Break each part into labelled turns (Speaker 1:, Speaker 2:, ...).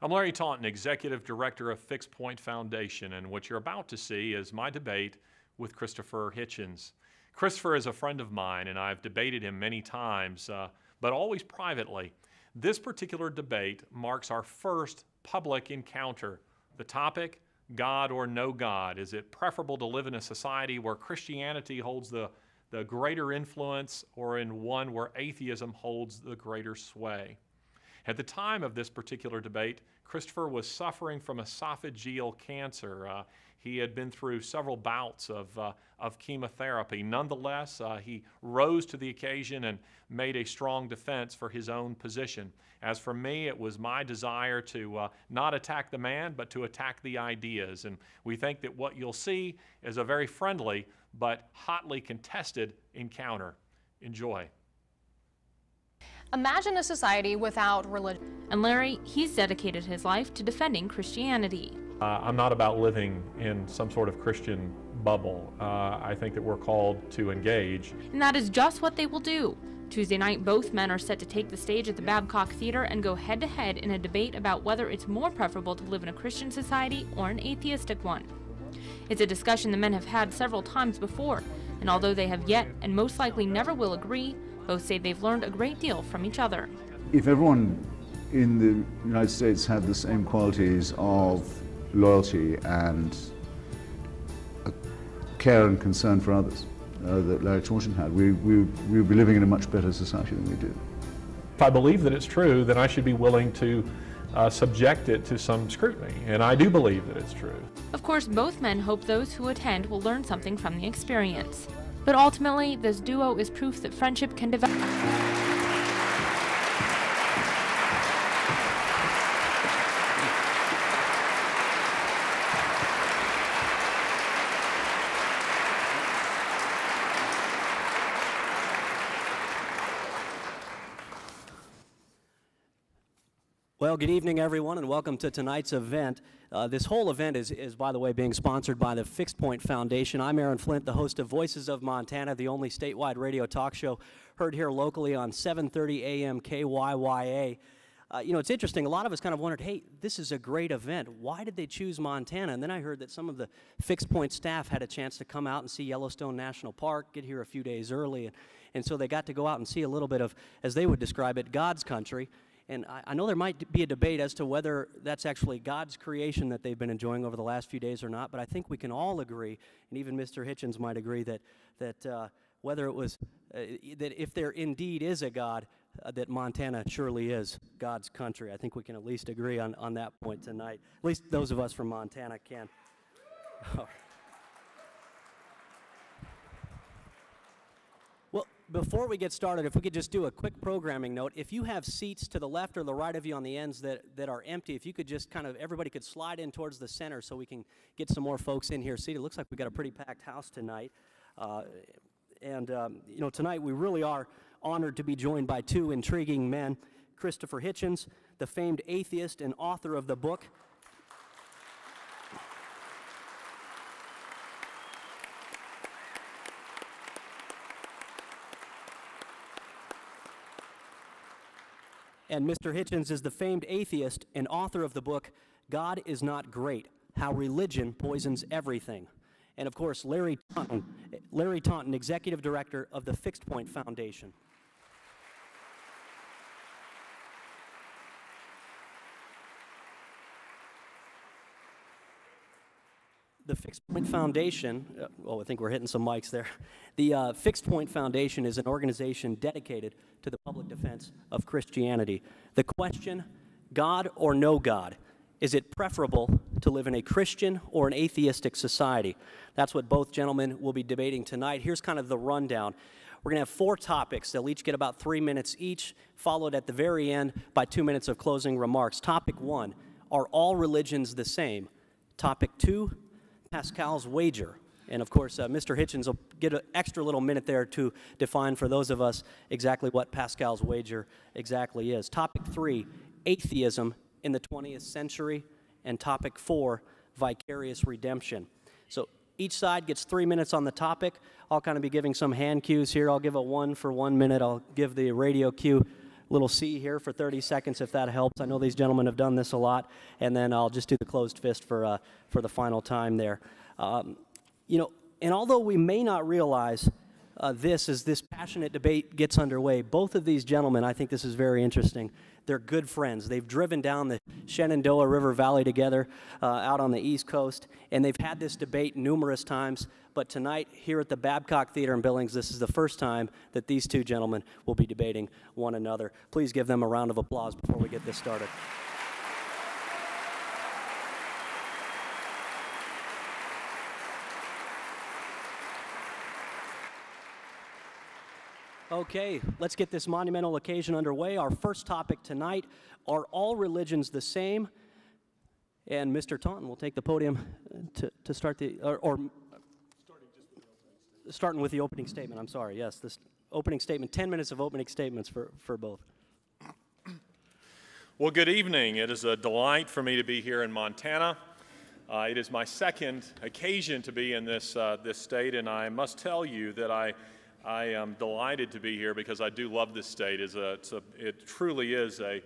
Speaker 1: I'm Larry Taunton, Executive Director of Fixed Point Foundation, and what you're about to see is my debate with Christopher Hitchens. Christopher is a friend of mine, and I've debated him many times, but always privately. This particular debate marks our first public encounter. The topic, God or no God. Is it preferable to live in a society where Christianity holds the greater influence, or in one where atheism holds the greater sway? At the time of this particular debate, Christopher was suffering from esophageal cancer. He had been through several bouts of chemotherapy. Nonetheless, he rose to the occasion and made a strong defense for his own position. As for me, it was my desire to not attack the man, but to attack the ideas. And we think that what you'll see is a very friendly but hotly contested encounter. Enjoy.
Speaker 2: Imagine a society without religion.
Speaker 3: And Larry, he's dedicated his life to defending Christianity.
Speaker 1: I'm not about living in some sort of Christian bubble. I think that we're called to engage.
Speaker 3: And that is just what they will do. Tuesday night, both men are set to take the stage at the Babcock Theater and go head-to-head in a debate about whether it's more preferable to live in a Christian society or an atheistic one. It's a discussion the men have had several times before, and although they have yet and most likely never will agree, both say they've learned a great deal from each other.
Speaker 4: If everyone in the United States had the same qualities of loyalty and care and concern for others that Larry Taunton had, we would be living in a much better society than we do.
Speaker 1: If I believe that it's true, then I should be willing to subject it to some scrutiny, and I do believe that it's true.
Speaker 3: Of course, both men hope those who attend will learn something from the experience. But ultimately, this duo is proof that friendship can develop.
Speaker 5: Well, good evening, everyone, and welcome to tonight's event. This whole event is, by the way, being sponsored by the Fixed Point Foundation. I'm Aaron Flint, the host of Voices of Montana, the only statewide radio talk show heard here locally on 7:30 a.m. KYYA. You know, it's interesting. A lot of us kind of wondered, hey, this is a great event. Why did they choose Montana? And then I heard that some of the Fixed Point staff had a chance to come out and see Yellowstone National Park, get here a few days early, and so they got to go out and see a little bit of, as they would describe it, God's country. And I know there might be a debate as to whether that's actually God's creation that they've been enjoying over the last few days or not, but I think we can all agree, and even Mr. Hitchens might agree, that whether it was, that if there indeed is a God, that Montana surely is God's country. I think we can at least agree on that point tonight. At least those of us from Montana can. Before we get started, if we could just do a quick programming note. If you have seats to the left or the right of you on the ends that are empty, if you could just kind of, everybody could slide in towards the center so we can get some more folks in here seated. It looks like we've got a pretty packed house tonight. You know, tonight we really are honored to be joined by two intriguing men. Christopher Hitchens, the famed atheist and author of the book, and Mr. Hitchens is the famed atheist and author of the book, God is Not Great, How Religion Poisons Everything. And of course, Larry Taunton, Executive Director of the Fixed Point Foundation. The Fixed Point Foundation, well, I think we're hitting some mics there. The Fixed Point Foundation is an organization dedicated to the public defense of Christianity. The question, God or no God, is it preferable to live in a Christian or an atheistic society? That's what both gentlemen will be debating tonight. Here's kind of the rundown. We're going to have 4 topics. They'll each get about 3 minutes each, followed at the very end by 2 minutes of closing remarks. Topic 1, are all religions the same? Topic 2, Pascal's wager. And of course, Mr. Hitchens will get an extra little minute there to define for those of us exactly what Pascal's wager exactly is. Topic 3, atheism in the 20th century. And topic 4, vicarious redemption. So each side gets 3 minutes on the topic. I'll kind of be giving some hand cues here. I'll give a 1 for 1 minute. I'll give the radio cue little C here for 30 seconds, if that helps. I know these gentlemen have done this a lot, and then I'll just do the closed fist for the final time there. You know, and although we may not realize this as this passionate debate gets underway, both of these gentlemen, I think this is very interesting. They're good friends. They've driven down the Shenandoah River Valley together out on the East Coast, and they've had this debate numerous times. But tonight, here at the Babcock Theater in Billings, this is the first time that these two gentlemen will be debating one another. Please give them a round of applause before we get this started. Okay, let's get this monumental occasion underway. Our first topic tonight, are all religions the same? And Mr. Taunton will take the podium to start the, starting with the opening statement, I'm sorry, yes, this opening statement, 10 minutes of opening statements for both.
Speaker 1: Well, good evening. It is a delight for me to be here in Montana. It is my second occasion to be in this state, and I must tell you that I am delighted to be here because I do love this state. It truly is a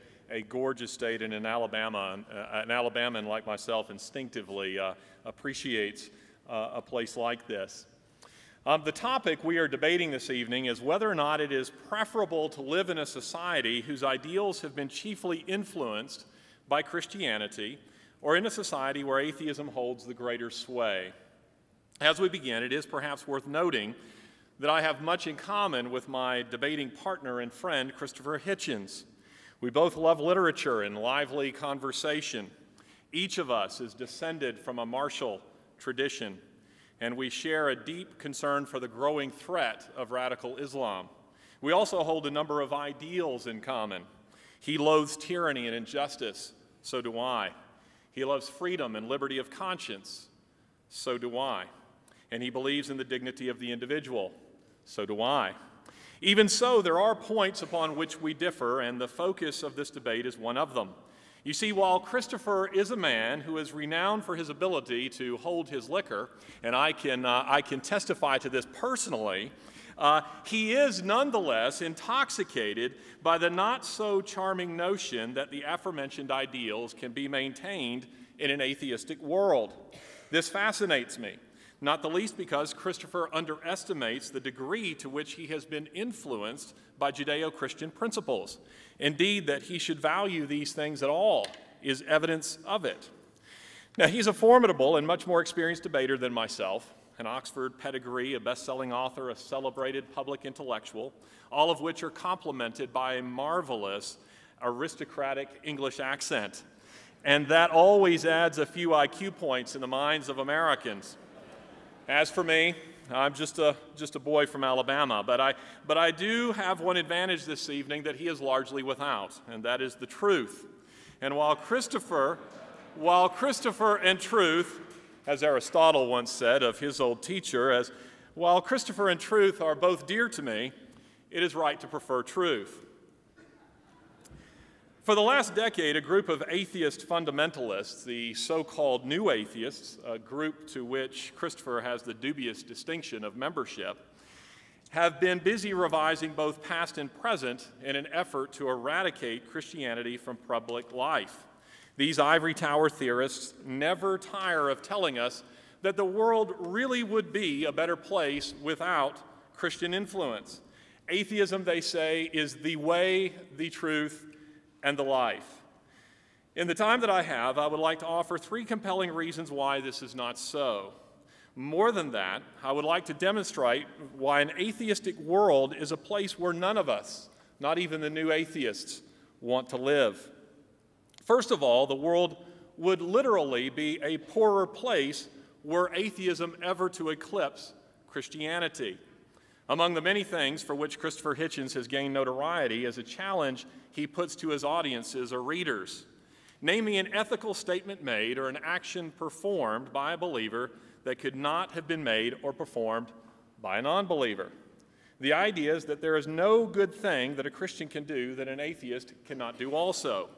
Speaker 1: gorgeous state, and an Alabamaman like myself instinctively appreciates a place like this. The topic we are debating this evening is whether or not it is preferable to live in a society whose ideals have been chiefly influenced by Christianity, or in a society where atheism holds the greater sway. As we begin, it is perhaps worth noting that I have much in common with my debating partner and friend, Christopher Hitchens. We both love literature and lively conversation. Each of us is descended from a martial tradition, and we share a deep concern for the growing threat of radical Islam. We also hold a number of ideals in common. He loathes tyranny and injustice, so do I. He loves freedom and liberty of conscience, so do I. And he believes in the dignity of the individual, so do I. Even so, there are points upon which we differ, and the focus of this debate is one of them. You see, while Christopher is a man who is renowned for his ability to hold his liquor, and I can testify to this personally, he is nonetheless intoxicated by the not-so-charming notion that the aforementioned ideals can be maintained in an atheistic world. This fascinates me, not the least because Christopher underestimates the degree to which he has been influenced by Judeo-Christian principles. Indeed, that he should value these things at all is evidence of it. Now, he's a formidable and much more experienced debater than myself, an Oxford pedigree, a best-selling author, a celebrated public intellectual, all of which are complemented by a marvelous aristocratic English accent. And that always adds a few IQ points in the minds of Americans. As for me, I'm just a boy from Alabama, but I do have one advantage this evening that he is largely without, and that is the truth. And while Christopher and truth, as Aristotle once said of his old teacher, while Christopher and truth are both dear to me, it is right to prefer truth. For the last decade, a group of atheist fundamentalists, the so-called New Atheists, a group to which Christopher has the dubious distinction of membership, have been busy revising both past and present in an effort to eradicate Christianity from public life. These ivory tower theorists never tire of telling us that the world really would be a better place without Christian influence. Atheism, they say, is the way, the truth, and the life. In the time that I have, I would like to offer 3 compelling reasons why this is not so. More than that, I would like to demonstrate why an atheistic world is a place where none of us, not even the new atheists, want to live. First of all, the world would literally be a poorer place were atheism ever to eclipse Christianity. Among the many things for which Christopher Hitchens has gained notoriety is a challenge he puts to his audiences or readers. Name me an ethical statement made or an action performed by a believer that could not have been made or performed by a non-believer. The idea is that there is no good thing that a Christian can do that an atheist cannot do also.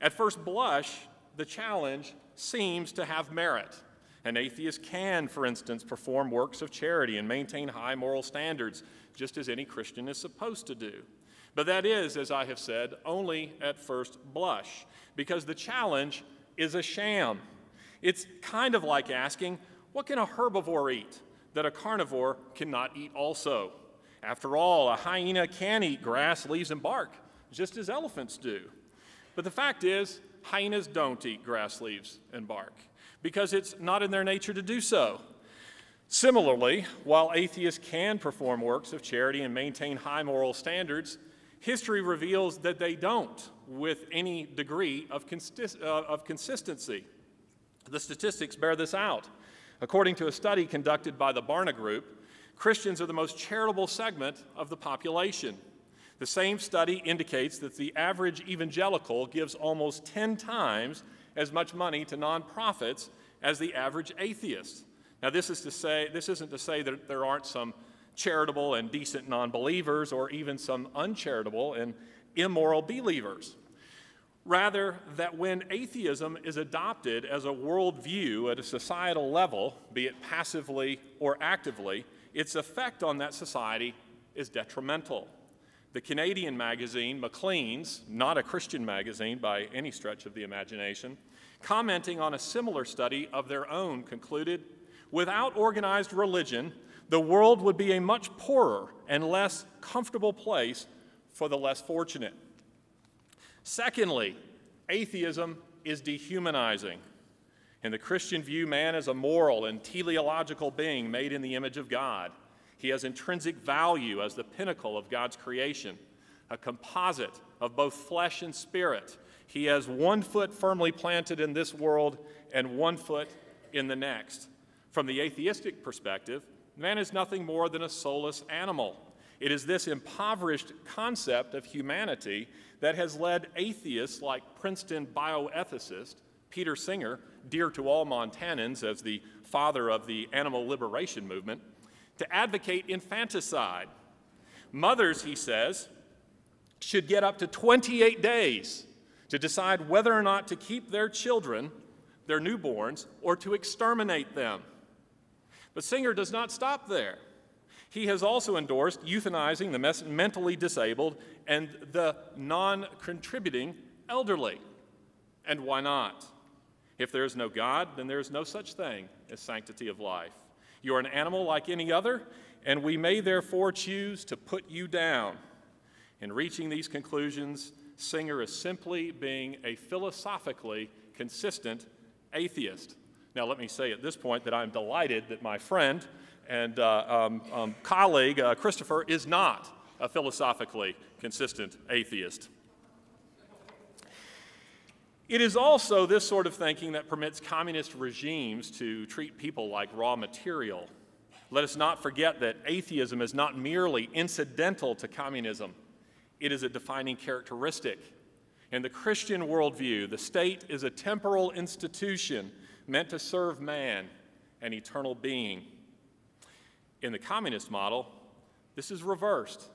Speaker 1: At first blush, the challenge seems to have merit. An atheist can, for instance, perform works of charity and maintain high moral standards, just as any Christian is supposed to do. But that is, as I have said, only at first blush, because the challenge is a sham. It's kind of like asking, what can a herbivore eat that a carnivore cannot eat also? After all, a hyena can eat grass, leaves, and bark, just as elephants do. But the fact is, hyenas don't eat grass, leaves, and bark, because it's not in their nature to do so. Similarly, while atheists can perform works of charity and maintain high moral standards, history reveals that they don't with any degree of consistency. The statistics bear this out. According to a study conducted by the Barna Group, Christians are the most charitable segment of the population. The same study indicates that the average evangelical gives almost 10 times as much money to nonprofits as the average atheist. Now, this isn't to say that there aren't some charitable and decent non-believers or even some uncharitable and immoral believers. Rather, that when atheism is adopted as a worldview at a societal level, be it passively or actively, its effect on that society is detrimental. The Canadian magazine Maclean's, not a Christian magazine by any stretch of the imagination, commenting on a similar study of their own, concluded, without organized religion, the world would be a much poorer and less comfortable place for the less fortunate. Secondly, atheism is dehumanizing. In the Christian view, man is a moral and teleological being made in the image of God. He has intrinsic value as the pinnacle of God's creation, a composite of both flesh and spirit. He has one foot firmly planted in this world and one foot in the next. From the atheistic perspective, man is nothing more than a soulless animal. It is this impoverished concept of humanity that has led atheists like Princeton bioethicist Peter Singer, dear to all Montanans as the father of the animal liberation movement, to advocate infanticide. Mothers, he says, should get up to 28 days to decide whether or not to keep their children, their newborns, or to exterminate them. But Singer does not stop there. He has also endorsed euthanizing the mentally disabled and the non-contributing elderly. And why not? If there is no God, then there is no such thing as sanctity of life. You are an animal like any other, and we may therefore choose to put you down. In reaching these conclusions, Singer is simply being a philosophically consistent atheist. Now, let me say at this point that I'm delighted that my friend and colleague, Christopher, is not a philosophically consistent atheist. It is also this sort of thinking that permits communist regimes to treat people like raw material. Let us not forget that atheism is not merely incidental to communism. It is a defining characteristic. In the Christian worldview, the state is a temporal institution meant to serve man, an eternal being. In the communist model, this is reversed.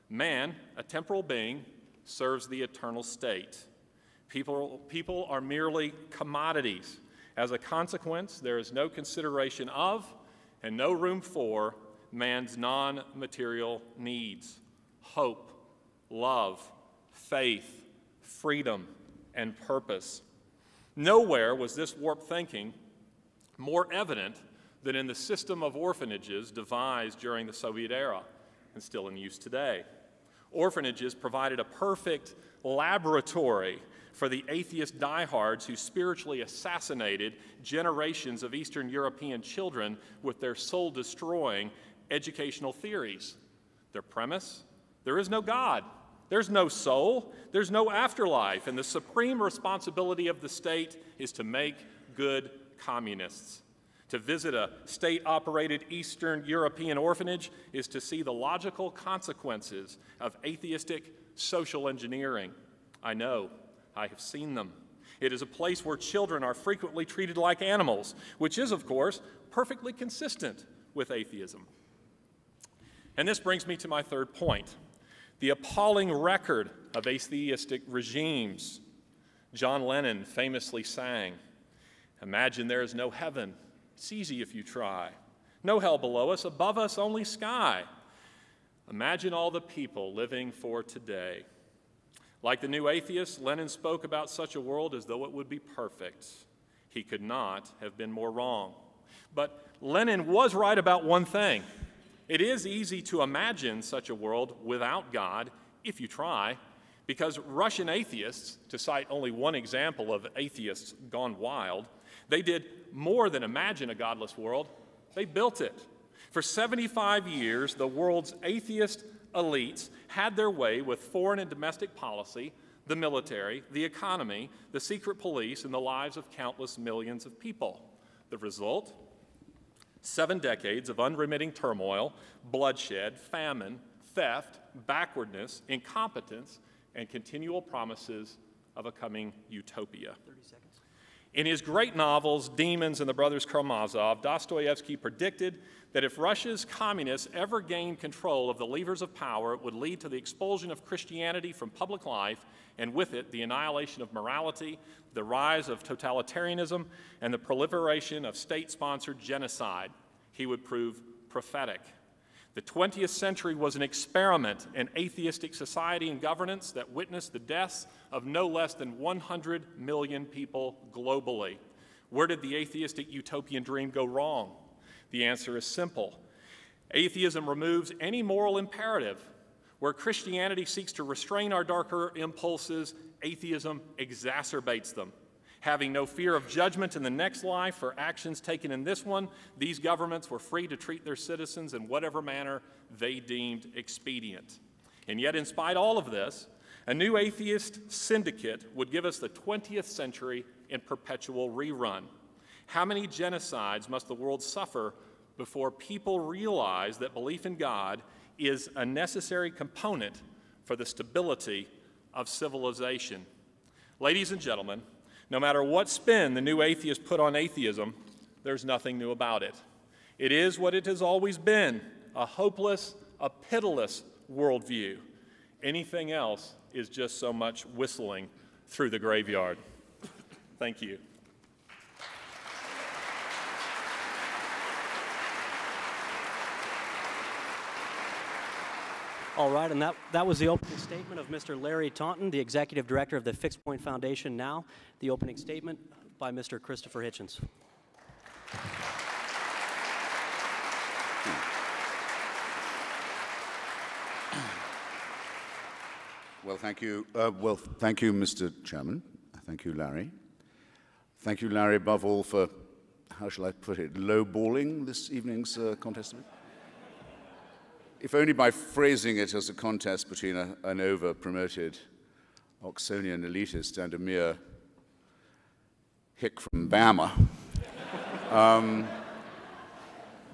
Speaker 1: Man, a temporal being, serves the eternal state. People are merely commodities. As a consequence, there is no consideration of and no room for man's non-material needs: hope, love, faith, freedom, and purpose. Nowhere was this warped thinking more evident than in the system of orphanages devised during the Soviet era and still in use today. Orphanages provided a perfect laboratory for the atheist diehards who spiritually assassinated generations of Eastern European children with their soul-destroying educational theories. Their premise? There is no God. There's no soul. There's no afterlife. And the supreme responsibility of the state is to make good communists. To visit a state-operated Eastern European orphanage is to see the logical consequences of atheistic social engineering. I know. I have seen them. It is a place where children are frequently treated like animals, which is, of course, perfectly consistent with atheism. And this brings me to my third point: the appalling record of atheistic regimes. John Lennon famously sang, "Imagine there is no heaven. It's easy if you try. No hell below us, above us only sky." Imagine all the people living for today. Like the new atheist, Lenin spoke about such a world as though it would be perfect. He could not have been more wrong. But Lenin was right about one thing. It is easy to imagine such a world without God, if you try, because Russian atheists, to cite only one example of atheists gone wild, they did more than imagine a godless world, they built it. For 75 years, the world's atheist elites had their way with foreign and domestic policy, the military, the economy, the secret police, and the lives of countless millions of people. The result? 7 decades of unremitting turmoil, bloodshed, famine, theft, backwardness, incompetence, and continual promises of a coming utopia.
Speaker 5: 30 seconds.
Speaker 1: In his great novels, Demons and the Brothers Karamazov, Dostoevsky predicted that if Russia's communists ever gained control of the levers of power, it would lead to the expulsion of Christianity from public life, and with it, the annihilation of morality, the rise of totalitarianism, and the proliferation of state-sponsored genocide. He would prove prophetic. The 20th century was an experiment in atheistic society and governance that witnessed the deaths of no less than 100 million people globally. Where did the atheistic utopian dream go wrong? The answer is simple. Atheism removes any moral imperative. Where Christianity seeks to restrain our darker impulses, atheism exacerbates them. Having no fear of judgment in the next life for actions taken in this one, these governments were free to treat their citizens in whatever manner they deemed expedient. And yet, in spite of all of this, a new atheist syndicate would give us the 20th century in perpetual rerun. How many genocides must the world suffer before people realize that belief in God is a necessary component for the stability of civilization? Ladies and gentlemen, no matter what spin the new atheists put on atheism, there's nothing new about it. It is what it has always been, a hopeless, a pitiless worldview. Anything else is just so much whistling through the graveyard. Thank you.
Speaker 5: All right, and that was the opening statement of Mr. Larry Taunton, the Executive Director of the Fixed Point Foundation. Now, the opening statement by Mr. Christopher Hitchens.
Speaker 4: Well, thank you. Thank you, Mr. Chairman. Thank you, Larry. Thank you, Larry, above all for, how shall I put it, lowballing this evening's contest. If only by phrasing it as a contest between an over-promoted Oxonian elitist and a mere hick from Bama.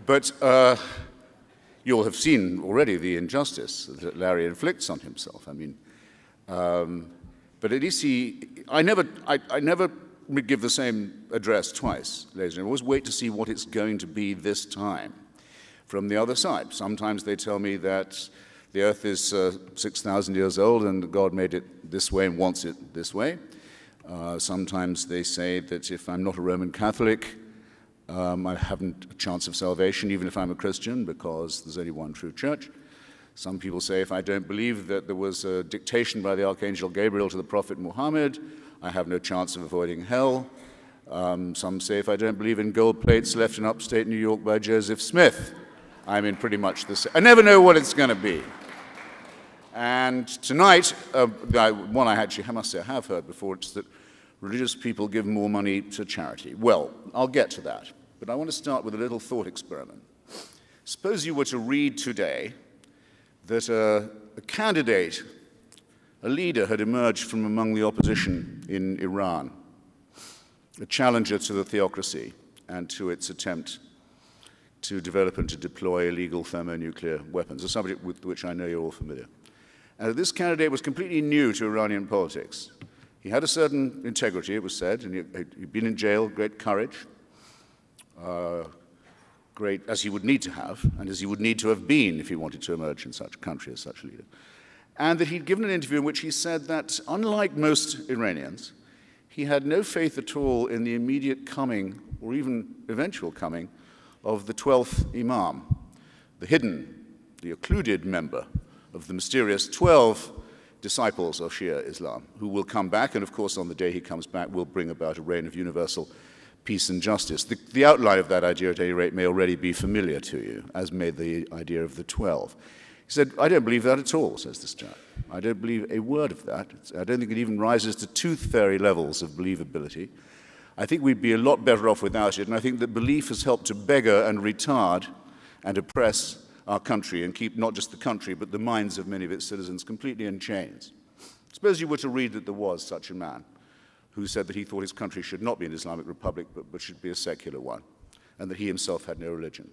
Speaker 4: But you'll have seen already the injustice that Larry inflicts on himself. I mean, but at least I never give the same address twice, ladies and gentlemen. I always wait to see what it's going to be this time from the other side. Sometimes they tell me that the earth is 6,000 years old and God made it this way and wants it this way. Sometimes they say that if I'm not a Roman Catholic, I haven't a chance of salvation, even if I'm a Christian, because there's only one true church. Some people say if I don't believe that there was a dictation by the Archangel Gabriel to the Prophet Muhammad, I have no chance of avoiding hell. Some say if I don't believe in gold plates left in upstate New York by Joseph Smith, I'm in pretty much the same. I never know what it's going to be. And tonight, one I actually must say I have heard before, it's that religious people give more money to charity. Well, I'll get to that. But I want to start with a little thought experiment. Suppose you were to read today that a candidate, a leader had emerged from among the opposition in Iran, a challenger to the theocracy and to its attempt to develop and to deploy illegal thermonuclear weapons, a subject with which I know you're all familiar. And this candidate was completely new to Iranian politics. He had a certain integrity, it was said, and he'd been in jail, great courage, great, as he would need to have, and as he would need to have been if he wanted to emerge in such a country as such a leader. And that he'd given an interview in which he said that, unlike most Iranians, he had no faith at all in the immediate coming, or even eventual coming, of the 12th Imam, the hidden the occluded member of the mysterious 12 disciples of Shia Islam, who will come back, and of course on the day he comes back will bring about a reign of universal peace and justice. The outline of that idea, at any rate, may already be familiar to you, as may the idea of the 12. He said, I don't believe that at all, says this chap. I don't believe a word of that. I don't think it even rises to tooth fairy levels of believability. I think we'd be a lot better off without it, and I think that belief has helped to beggar and retard and oppress our country and keep not just the country, but the minds of many of its citizens completely in chains. Suppose you were to read that there was such a man who said that he thought his country should not be an Islamic republic, but should be a secular one, and that he himself had no religion.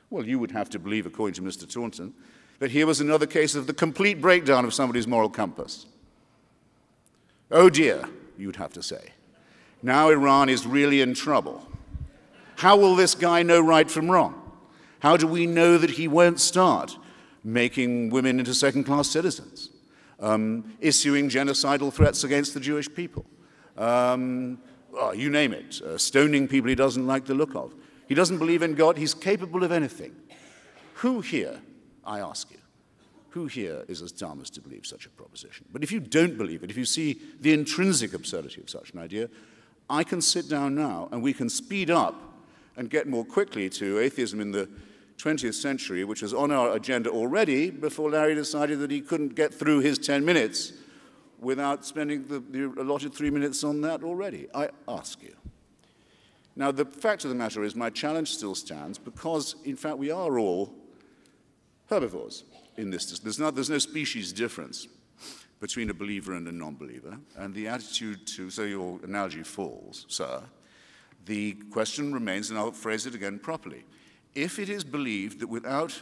Speaker 4: Well, you would have to believe, according to Mr. Taunton, that here was another case of the complete breakdown of somebody's moral compass. Oh dear, you'd have to say. Now Iran is really in trouble. How will this guy know right from wrong? How do we know that he won't start making women into second-class citizens, issuing genocidal threats against the Jewish people? You name it, stoning people he doesn't like the look of. He doesn't believe in God. He's capable of anything. Who here, I ask you, who here is as dumb as to believe such a proposition? But if you don't believe it, if you see the intrinsic absurdity of such an idea, I can sit down now and we can speed up and get more quickly to atheism in the 20th century, which was on our agenda already before Larry decided that he couldn't get through his 10 minutes without spending the allotted 3 minutes on that already. I ask you. Now, the fact of the matter is my challenge still stands because, in fact, we are all herbivores in this. There's no species difference between a believer and a non-believer, and the attitude to, so your analogy falls, sir. The question remains, and I'll phrase it again properly. If it is believed that without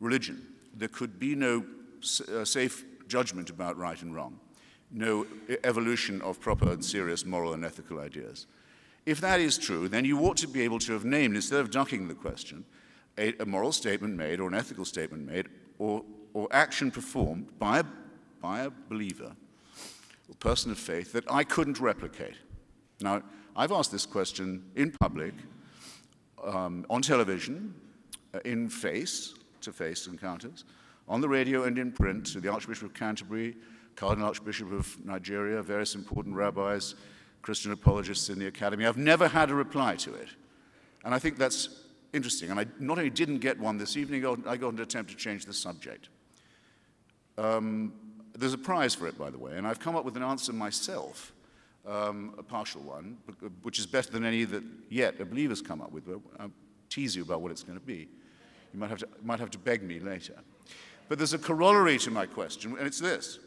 Speaker 4: religion there could be no safe judgment about right and wrong, no evolution of proper and serious moral and ethical ideas, if that is true, then you ought to be able to have named, instead of ducking the question, a moral statement made or an ethical statement made or action performed by a believer or person of faith that I couldn't replicate. Now, I've asked this question in public, on television, in face-to-face encounters, on the radio and in print, to the Archbishop of Canterbury, Cardinal Archbishop of Nigeria, various important rabbis, Christian apologists in the academy. I've never had a reply to it. And I think that's interesting. And I not only didn't get one this evening, I got an attempt to change the subject. There's a prize for it, by the way, and I've come up with an answer myself, a partial one, which is better than any that yet a believer's come up with. I'll tease you about what it's going to be. You might have to beg me later. But there's a corollary to my question, and it's this.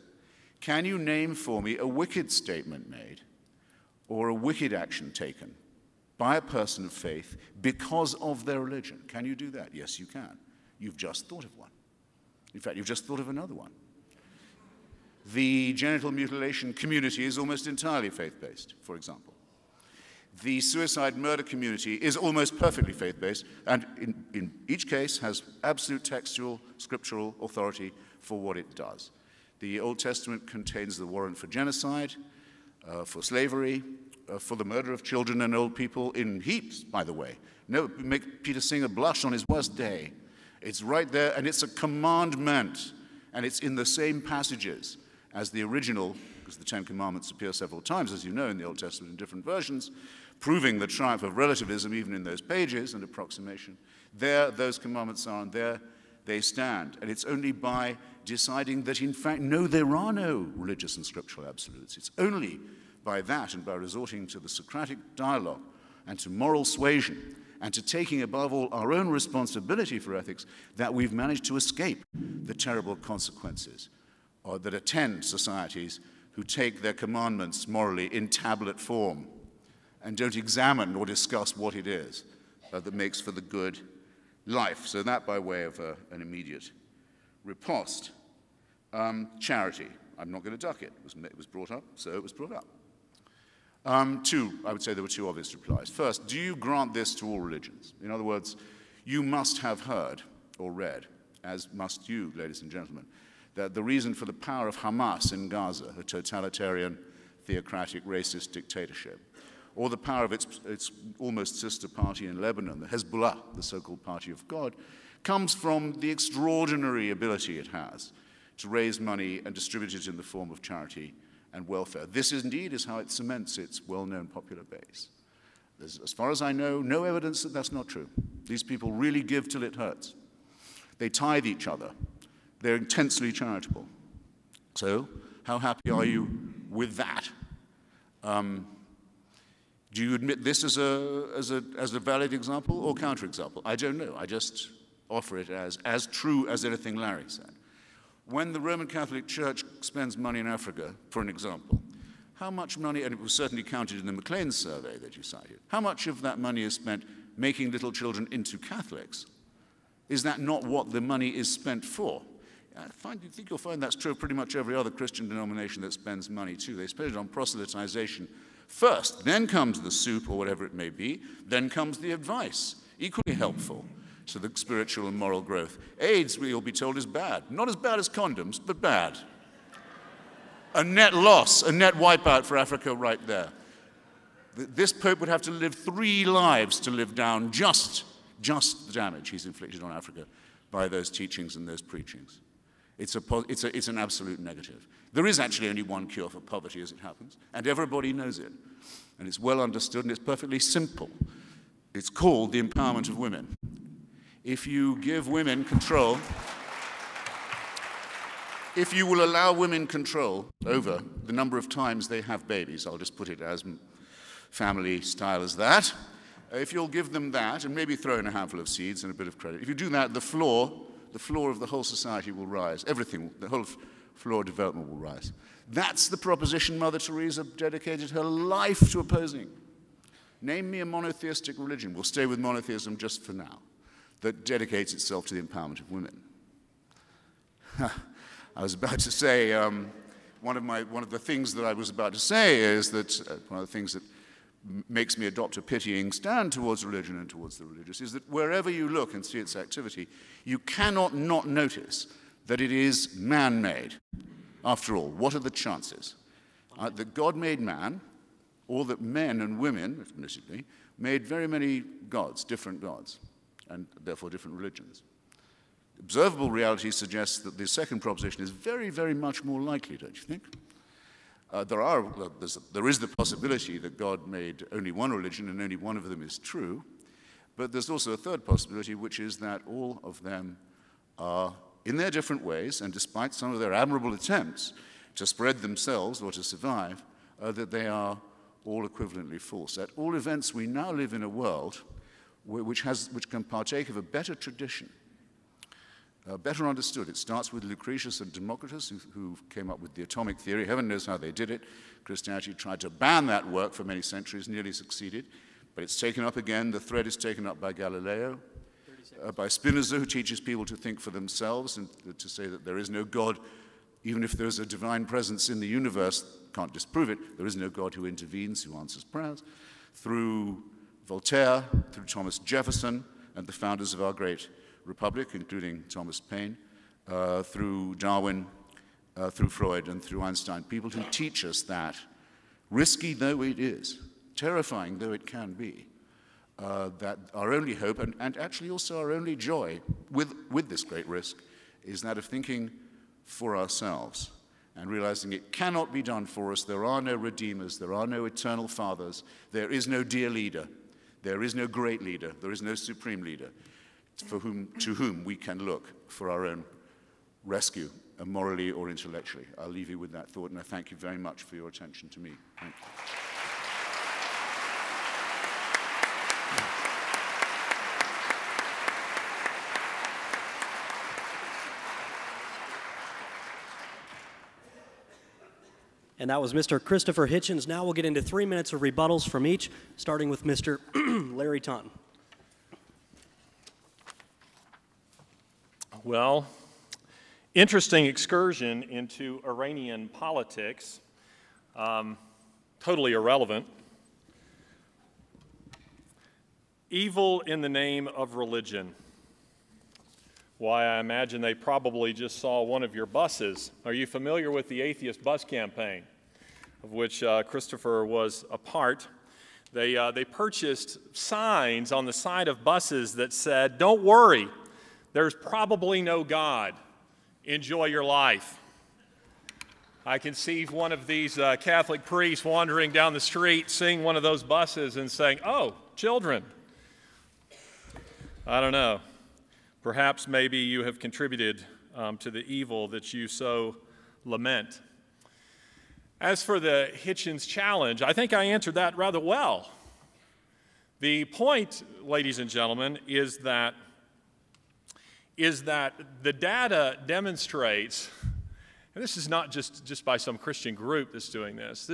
Speaker 4: Can you name for me a wicked statement made or a wicked action taken by a person of faith because of their religion? Can you do that? Yes, you can. You've just thought of one. In fact, you've just thought of another one. The genital mutilation community is almost entirely faith-based, for example. The suicide murder community is almost perfectly faith-based, and in each case has absolute textual, scriptural authority for what it does. The Old Testament contains the warrant for genocide, for slavery, for the murder of children and old people in heaps, by the way. No, make Peter Singer blush on his worst day. It's right there, and it's a commandment, and it's in the same passages as the original, because the Ten Commandments appear several times, as you know, in the Old Testament in different versions, proving the triumph of relativism even in those pages and approximation. There, those commandments are, and there they stand. And it's only by deciding that, in fact, no, there are no religious and scriptural absolutes. It's only by that and by resorting to the Socratic dialogue and to moral suasion and to taking above all our own responsibility for ethics that we've managed to escape the terrible consequences that attend societies who take their commandments morally in tablet form and don't examine or discuss what it is that makes for the good life. So that by way of an immediate riposte. Charity. I'm not going to duck it. It was brought up, so it was brought up. I would say there were two obvious replies. First, do you grant this to all religions? In other words, you must have heard or read, as must you, ladies and gentlemen, that the reason for the power of Hamas in Gaza, a totalitarian, theocratic, racist dictatorship, or the power of its almost sister party in Lebanon, the Hezbollah, the so-called Party of God, comes from the extraordinary ability it has to raise money and distribute it in the form of charity and welfare. This indeed is how it cements its well-known popular base. There's, as far as I know, no evidence that that's not true. These people really give till it hurts. They tithe each other. They're intensely charitable. So, how happy are you with that? Do you admit this as a valid example or counterexample? I don't know. I just offer it as true as anything Larry said. When the Roman Catholic Church spends money in Africa, for an example, how much money, and it was certainly counted in the McLean survey that you cited, how much of that money is spent making little children into Catholics? Is that not what the money is spent for? I think you'll find that's true of pretty much every other Christian denomination that spends money too. They spend it on proselytization first, then comes the soup or whatever it may be, then comes the advice, equally helpful to the spiritual and moral growth. AIDS, we'll be told, is bad. Not as bad as condoms, but bad. A net loss, a net wipeout for Africa right there. This Pope would have to live 3 lives to live down just the damage he's inflicted on Africa by those teachings and those preachings. It's an absolute negative. There is actually only one cure for poverty, as it happens, and everybody knows it. And it's well understood, and it's perfectly simple. It's called the empowerment of women. If you give women control, if you will allow women control over the number of times they have babies, I'll just put it as family style as that, if you'll give them that, and maybe throw in a handful of seeds and a bit of credit, if you do that, the floor of the whole society will rise. Everything, the whole floor of development will rise. That's the proposition Mother Teresa dedicated her life to opposing. Name me a monotheistic religion, we'll stay with monotheism just for now, that dedicates itself to the empowerment of women. I was about to say, one of the things that I was about to say is that one of the things that makes me adopt a pitying stand towards religion and towards the religious is that wherever you look and see its activity, you cannot not notice that it is man-made. After all, what are the chances? That God made man, or that men and women, admittedly, made very many gods, different gods, and therefore different religions. Observable reality suggests that the second proposition is very, very much more likely, don't you think? There is the possibility that God made only one religion and only one of them is true, but there's also a third possibility, which is that all of them are, in their different ways, and despite some of their admirable attempts to spread themselves or to survive, that they are all equivalently false. At all events, we now live in a world which can partake of a better tradition, better understood. It starts with Lucretius and Democritus, who came up with the atomic theory. Heaven knows how they did it. Christianity tried to ban that work for many centuries, nearly succeeded, but it's taken up again. The thread is taken up by Galileo, by Spinoza, who teaches people to think for themselves and to say that there is no God, even if there is a divine presence in the universe, can't disprove it, there is no God who intervenes, who answers prayers, through Voltaire, through Thomas Jefferson, and the founders of our great republic, including Thomas Paine, through Darwin, through Freud, and through Einstein, people who teach us that, risky though it is, terrifying though it can be, that our only hope, and actually also our only joy with this great risk, is that of thinking for ourselves and realizing it cannot be done for us. There are no redeemers, there are no eternal fathers, there is no dear leader, there is no great leader, there is no supreme leader to whom we can look for our own rescue, morally or intellectually. I'll leave you with that thought, and I thank you very much for your attention to me. Thank you.
Speaker 5: And that was Mr. Christopher Hitchens. Now we'll get into 3 minutes of rebuttals from each, starting with Mr. Larry Taunton.
Speaker 1: Well, interesting excursion into Iranian politics. Totally irrelevant. Evil in the name of religion. Why, I imagine they probably just saw one of your buses. Are you familiar with the atheist bus campaign, of which Christopher was a part? They purchased signs on the side of buses that said, "Don't worry, There's probably no God. Enjoy your life. I can see one of these Catholic priests wandering down the street, seeing one of those buses and saying, "Oh, children." I don't know. Perhaps maybe you have contributed to the evil that you so lament. As for the Hitchens challenge, I think I answered that rather well. The point, ladies and gentlemen, is that the data demonstrates, and this is not just by some Christian group that's doing this,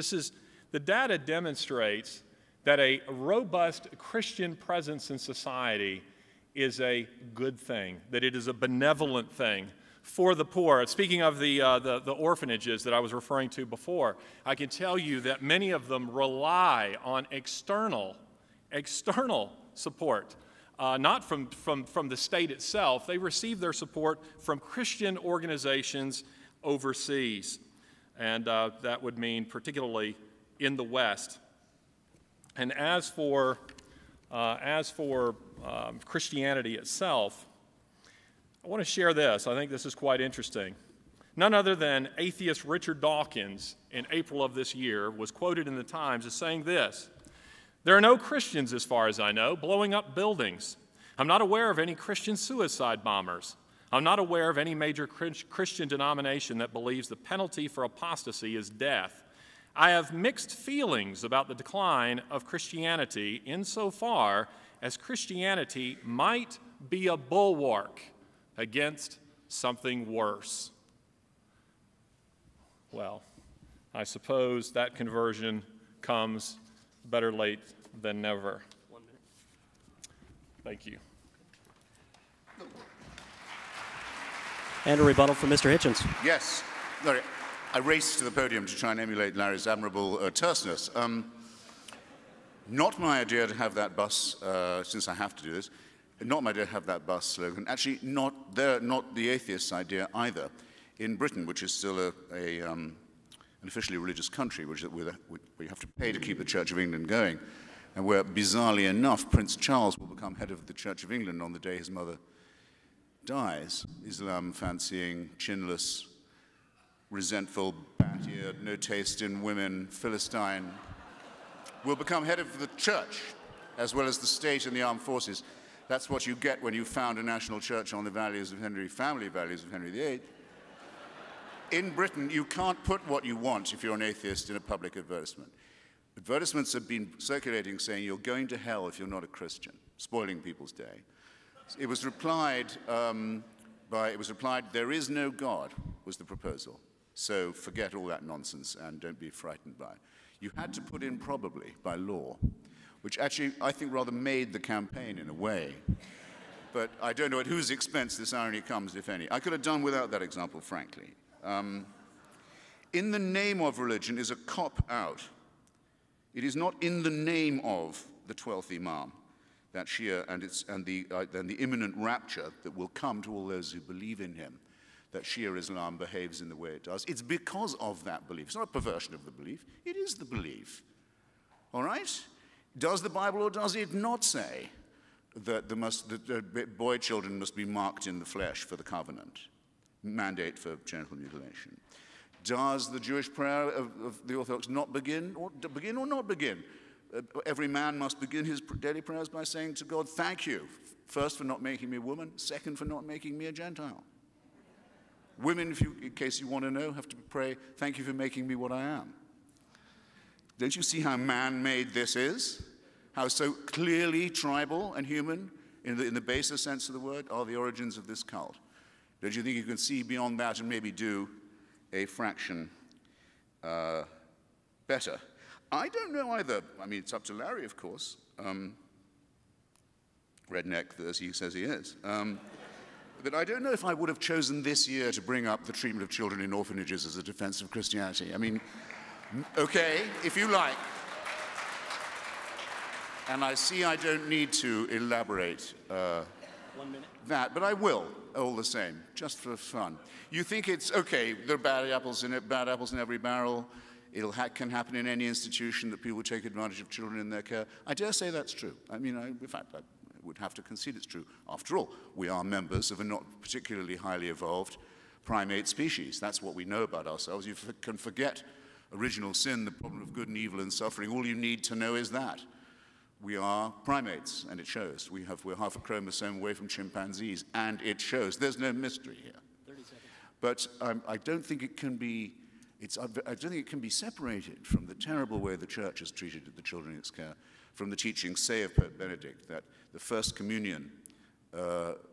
Speaker 1: the data demonstrates that a robust Christian presence in society is a good thing, that it is a benevolent thing for the poor. Speaking of the orphanages that I was referring to before, I can tell you that many of them rely on external support, not from the state itself. They receive their support from Christian organizations overseas, and that would mean particularly in the West. And as for Christianity itself, I want to share this. I think this is quite interesting. None other than atheist Richard Dawkins in April of this year was quoted in the Times as saying this: "There are no Christians, as far as I know, blowing up buildings. I'm not aware of any Christian suicide bombers. I'm not aware of any major Christian denomination that believes the penalty for apostasy is death. I have mixed feelings about the decline of Christianity insofar as Christianity might be a bulwark against something worse." Well, I suppose that conversion comes better late than never.
Speaker 5: 1 minute.
Speaker 1: Thank you.
Speaker 5: And a rebuttal from Mr. Hitchens.
Speaker 4: Yes. Larry, I raced to the podium to try and emulate Larry's admirable terseness. Not my idea to have that bus, since I have to do this, not my idea to have that bus slogan. Actually, not the atheists' idea either. In Britain, which is still an officially religious country, where you have to pay to keep the Church of England going, and where, bizarrely enough, Prince Charles will become head of the Church of England on the day his mother dies. Islam fancying, chinless, resentful, bat-eared, no taste in women, Philistine, will become head of the church, as well as the state and the armed forces. That's what you get when you found a national church on the family values of Henry VIII. In Britain, you can't put what you want if you're an atheist in a public advertisement. Advertisements have been circulating saying you're going to hell if you're not a Christian, spoiling people's day. It was replied, there is no God, was the proposal. So forget all that nonsense and don't be frightened by it. You had to put in probably by law, which actually I think rather made the campaign in a way. But I don't know at whose expense this irony comes, if any. I could have done without that example, frankly. In the name of religion is a cop-out. It is not in the name of the 12th Imam, that Shia and the imminent rapture that will come to all those who believe in him, that Shia Islam behaves in the way it does. It's because of that belief. It's not a perversion of the belief. It is the belief. All right? Does the Bible or does it not say that boy children must be marked in the flesh for the covenant? Mandate for genital mutilation. Does the Jewish prayer of the Orthodox not begin or not begin? Every man must begin his daily prayers by saying to God, thank you, first for not making me a woman, second for not making me a Gentile. Women, in case you want to know, have to pray, thank you for making me what I am. Don't you see how man-made this is? How so clearly tribal and human, in the baser sense of the word, are the origins of this cult? Don't you think you can see beyond that and maybe do a fraction better? I don't know either. I mean, it's up to Larry, of course. Redneck, as he says he is. But I don't know if I would have chosen this year to bring up the treatment of children in orphanages as a defense of Christianity. I mean, okay, if you like. And I see I don't need to elaborate
Speaker 5: 1 minute.
Speaker 4: that, but I will, all the same, just for fun. You think it's, okay, there are bad apples in every barrel. It can happen in any institution that people take advantage of children in their care. I dare say that's true. I mean, in fact, would have to concede it's true. After all, we are members of a not particularly highly evolved primate species. That's what we know about ourselves. You can forget original sin, the problem of good and evil and suffering. All you need to know is that. We are primates, and it shows. We're half a chromosome away from chimpanzees, and it shows. There's no mystery here. 30 seconds. But I don't think it can be. I don't think it can be separated from the terrible way the Church has treated the children in its care, from the teaching, say, of Pope Benedict, that the first communion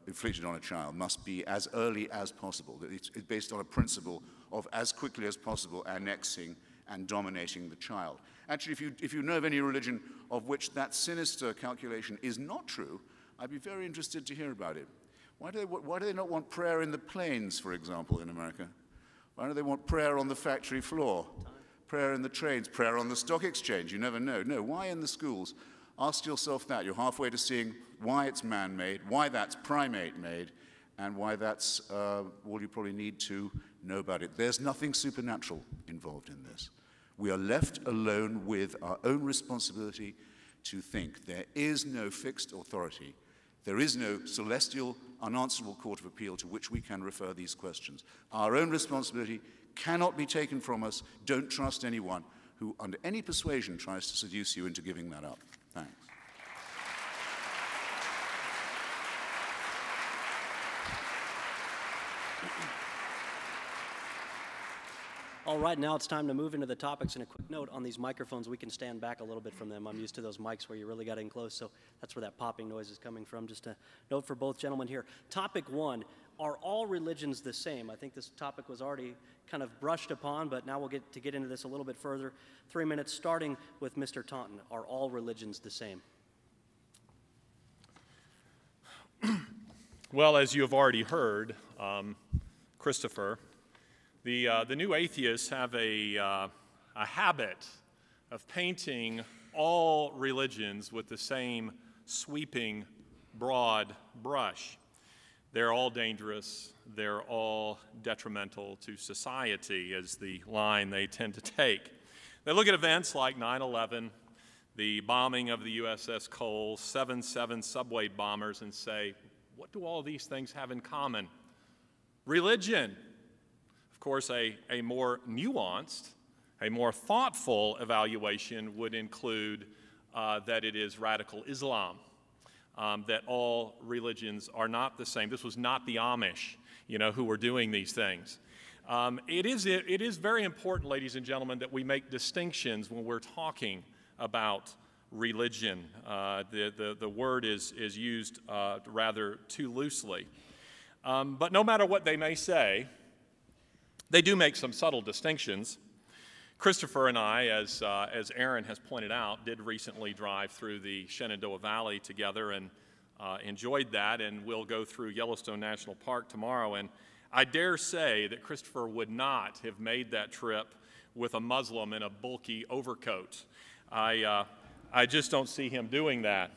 Speaker 4: inflicted on a child must be as early as possible. That it's based on a principle of as quickly as possible annexing and dominating the child. Actually, if you know of any religion of which that sinister calculation is not true, I'd be very interested to hear about it. Why do they not want prayer in the plains, for example, in America? Why do they want prayer on the factory floor? Prayer in the trains, prayer on the stock exchange? You never know. No, why in the schools? Ask yourself that. You're halfway to seeing why it's man-made, why that's primate-made, and why that's all you probably need to know about it. There's nothing supernatural involved in this. We are left alone with our own responsibility to think. There is no fixed authority. There is no celestial, unanswerable court of appeal to which we can refer these questions. Our own responsibility cannot be taken from us. Don't trust anyone who, under any persuasion, tries to seduce you into giving that up. Thanks.
Speaker 5: All right, now it's time to move into the topics. And a quick note on these microphones, we can stand back a little bit from them. I'm used to those mics where you really got in close, so that's where that popping noise is coming from. Just a note for both gentlemen here. Topic 1, are all religions the same? I think this topic was already kind of brushed upon, but now we'll get into this a little bit further. 3 minutes, starting with Mr. Taunton. Are all religions the same?
Speaker 1: Well, as you have already heard, Christopher, the new atheists have a habit of painting all religions with the same sweeping, broad brush. They're all dangerous. They're all detrimental to society, is the line they tend to take. They look at events like 9/11, the bombing of the USS Cole, 7/7 subway bombers, and say, what do all these things have in common? Religion. Of course, a more nuanced, a more thoughtful evaluation would include that it is radical Islam, that all religions are not the same. This was not the Amish, who were doing these things. It is very important, ladies and gentlemen, that we make distinctions when we're talking about religion. The word is used rather too loosely. But no matter what they may say, they do make some subtle distinctions. Christopher and I, as Aaron has pointed out, did recently drive through the Shenandoah Valley together and enjoyed that, and we'll go through Yellowstone National Park tomorrow. And I dare say that Christopher would not have made that trip with a Muslim in a bulky overcoat. I just don't see him doing that.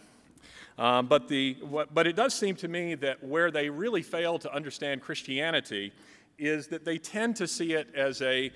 Speaker 1: But it does seem to me that where they really fail to understand Christianity is that they tend to see it as a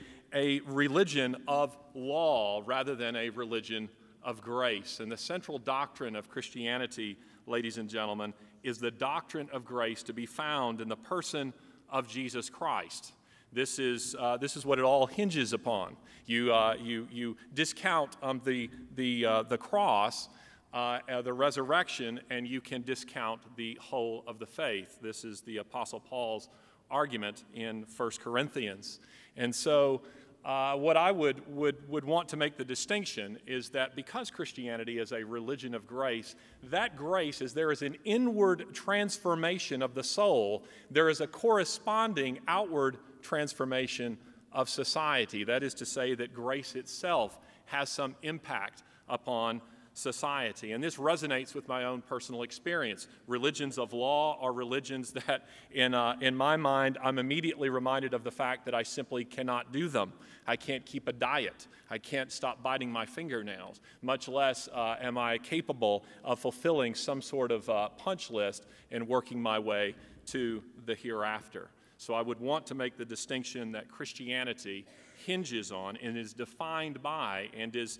Speaker 1: religion of law rather than a religion of grace. And the central doctrine of Christianity, ladies and gentlemen, is the doctrine of grace to be found in the person of Jesus Christ. This is what it all hinges upon. You discount the cross, the resurrection, and you can discount the whole of the faith. This is the Apostle Paul's argument in 1 Corinthians. And so what I would want to make the distinction is that because Christianity is a religion of grace, that grace is there is an inward transformation of the soul. There is a corresponding outward transformation of society. That is to say that grace itself has some impact upon society. And this resonates with my own personal experience. Religions of law are religions that, in my mind, I'm immediately reminded of the fact that I simply cannot do them. I can't keep a diet. I can't stop biting my fingernails, much less am I capable of fulfilling some sort of punch list and working my way to the hereafter. So I would want to make the distinction that Christianity hinges on and is defined by and is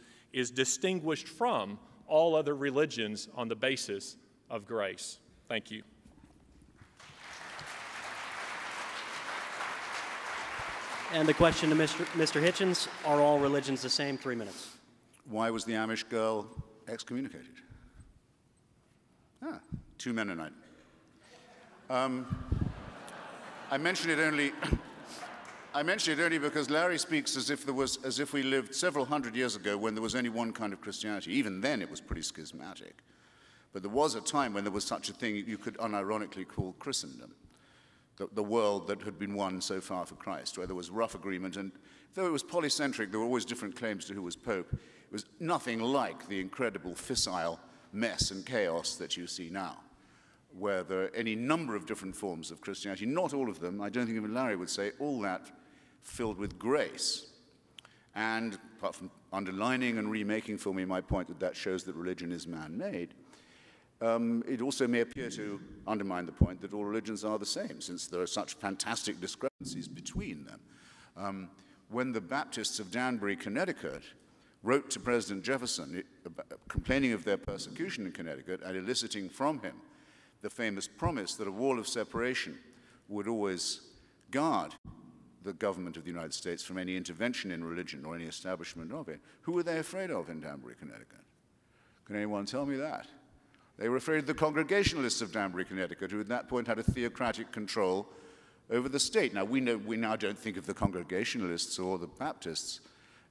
Speaker 1: distinguished from all other religions on the basis of grace. Thank you.
Speaker 5: And the question to Mr. Hitchens, are all religions the same? 3 minutes.
Speaker 4: Why was the Amish girl excommunicated? 2 Mennonite. I mention it only because Larry speaks as if we lived several hundred years ago when there was only one kind of Christianity. Even then, it was pretty schismatic. But there was a time when there was such a thing you could unironically call Christendom, the world that had been won so far for Christ, where there was rough agreement, and though it was polycentric, there were always different claims to who was Pope. It was nothing like the incredible fissile mess and chaos that you see now, where there are any number of different forms of Christianity, not all of them, I don't think even Larry would say, all that filled with grace. And apart from underlining and remaking for me my point that shows that religion is man-made, it also may appear to undermine the point that all religions are the same, since there are such fantastic discrepancies between them. When the Baptists of Danbury, Connecticut, wrote to President Jefferson complaining of their persecution in Connecticut and eliciting from him the famous promise that a wall of separation would always guard the government of the United States from any intervention in religion or any establishment of it, who were they afraid of in Danbury, Connecticut? Can anyone tell me that? They were afraid of the Congregationalists of Danbury, Connecticut, who at that point had a theocratic control over the state. Now, we now don't think of the Congregationalists or the Baptists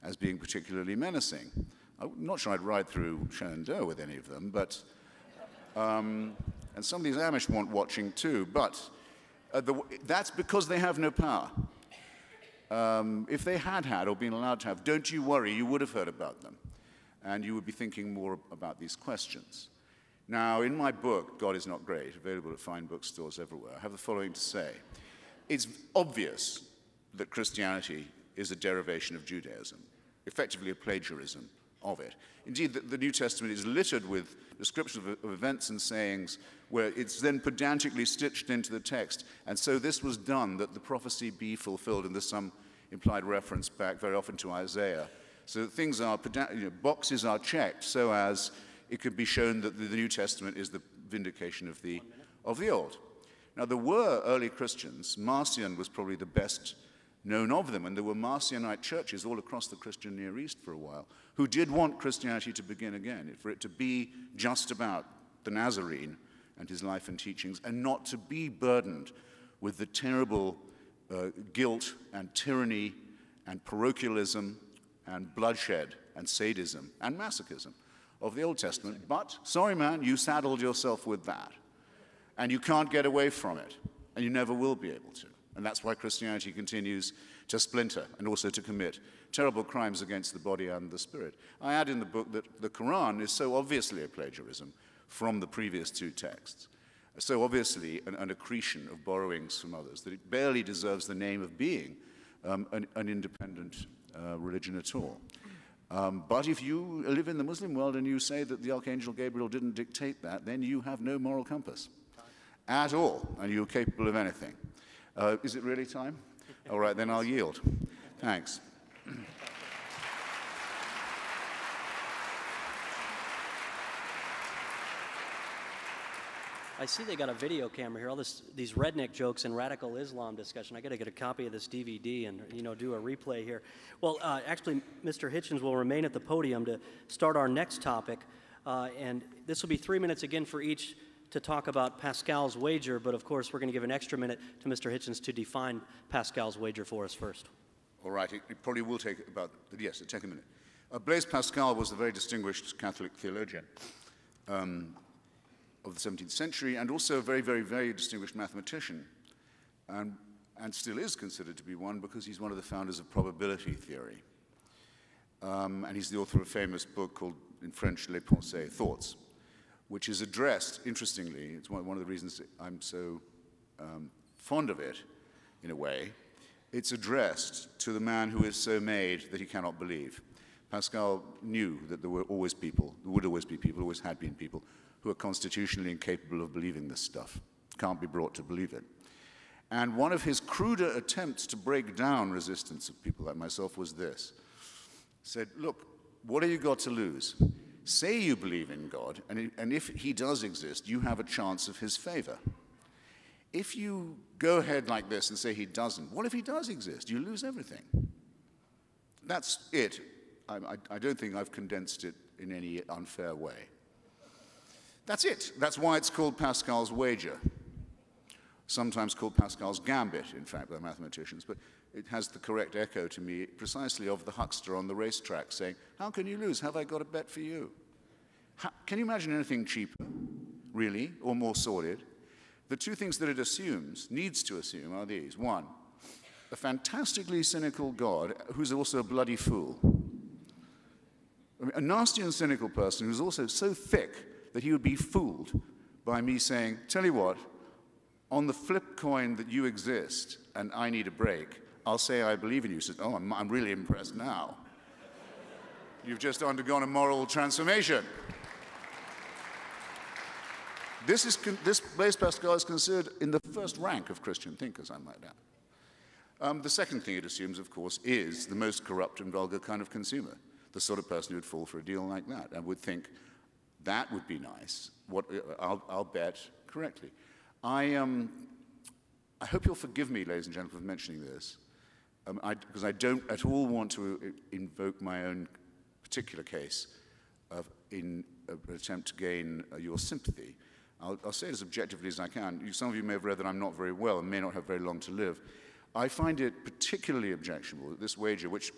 Speaker 4: as being particularly menacing. I'm not sure I'd ride through Shenandoah with any of them, but, and some of these Amish want watching too, but that's because they have no power. If they had or been allowed to have, don't you worry, you would have heard about them, and you would be thinking more about these questions. Now, in my book, God is Not Great, available at fine bookstores everywhere, I have the following to say. It's obvious that Christianity is a derivation of Judaism, effectively a plagiarism of it. Indeed, the New Testament is littered with descriptions of events and sayings where it's then pedantically stitched into the text, and so this was done that the prophecy be fulfilled, and there's some implied reference back very often to Isaiah. So things are, boxes are checked so as it could be shown that the New Testament is the vindication of the Old. Now, there were early Christians. Marcion was probably the best known of them, and there were Marcionite churches all across the Christian Near East for a while who did want Christianity to begin again, for it to be just about the Nazarene and his life and teachings, and not to be burdened with the terrible guilt and tyranny and parochialism and bloodshed and sadism and masochism of the Old Testament. But, sorry man, you saddled yourself with that, and you can't get away from it, and you never will be able to. And that's why Christianity continues to splinter and also to commit terrible crimes against the body and the spirit. I add in the book that the Quran is so obviously a plagiarism from the previous two texts, so obviously an accretion of borrowings from others, that it barely deserves the name of being an independent religion at all. But if you live in the Muslim world and you say that the Archangel Gabriel didn't dictate that, then you have no moral compass at all, and you're capable of anything. Is it really time? All right, then I'll yield. Thanks.
Speaker 5: I see they got a video camera here, all these redneck jokes and radical Islam discussion. I got to get a copy of this DVD and, do a replay here. Well, actually, Mr. Hitchens will remain at the podium to start our next topic, and this will be 3 minutes again for each to talk about Pascal's wager, but of course we're going to give an extra minute to Mr. Hitchens to define Pascal's wager for us first.
Speaker 4: All right, it probably will take about, yes, it'll take a minute. Blaise Pascal was a very distinguished Catholic theologian of the 17th century, and also a very, very, very distinguished mathematician, and still is considered to be one because he's one of the founders of probability theory. And he's the author of a famous book called, in French, Les Pensées, Thoughts, which is addressed, interestingly, it's one of the reasons I'm so fond of it, in a way, it's addressed to the man who is so made that he cannot believe. Pascal knew that there would always be people, always had been people, who are constitutionally incapable of believing this stuff, can't be brought to believe it. And one of his cruder attempts to break down resistance of people like myself was this. He said, look, what have you got to lose? Say you believe in God, and if he does exist, you have a chance of his favor. If you go ahead like this and say he doesn't, what if he does exist? You lose everything. That's it. I don't think I've condensed it in any unfair way. That's it. That's why it's called Pascal's wager. Sometimes called Pascal's gambit, in fact, by mathematicians, but it has the correct echo to me precisely of the huckster on the racetrack saying, how can you lose? Have I got a bet for you? Can you imagine anything cheaper, really, or more sordid? The two things that it assumes, needs to assume, are these. One, a fantastically cynical God who's also a bloody fool. I mean, a nasty and cynical person who's also so thick that he would be fooled by me saying, tell you what, on the flip coin that you exist and I need a break, I'll say I believe in you. Says, oh, I'm really impressed now. You've just undergone a moral transformation. This Blaise Pascal is considered in the first rank of Christian thinkers, I might add. The second thing it assumes, of course, is the most corrupt and vulgar kind of consumer, the sort of person who would fall for a deal like that and would think, that would be nice. I'll bet correctly. I hope you'll forgive me, ladies and gentlemen, for mentioning this, because I don't at all want to invoke my own particular case in an attempt to gain your sympathy. I'll say it as objectively as I can. Some of you may have read that I'm not very well and may not have very long to live. I find it particularly objectionable that this wager, which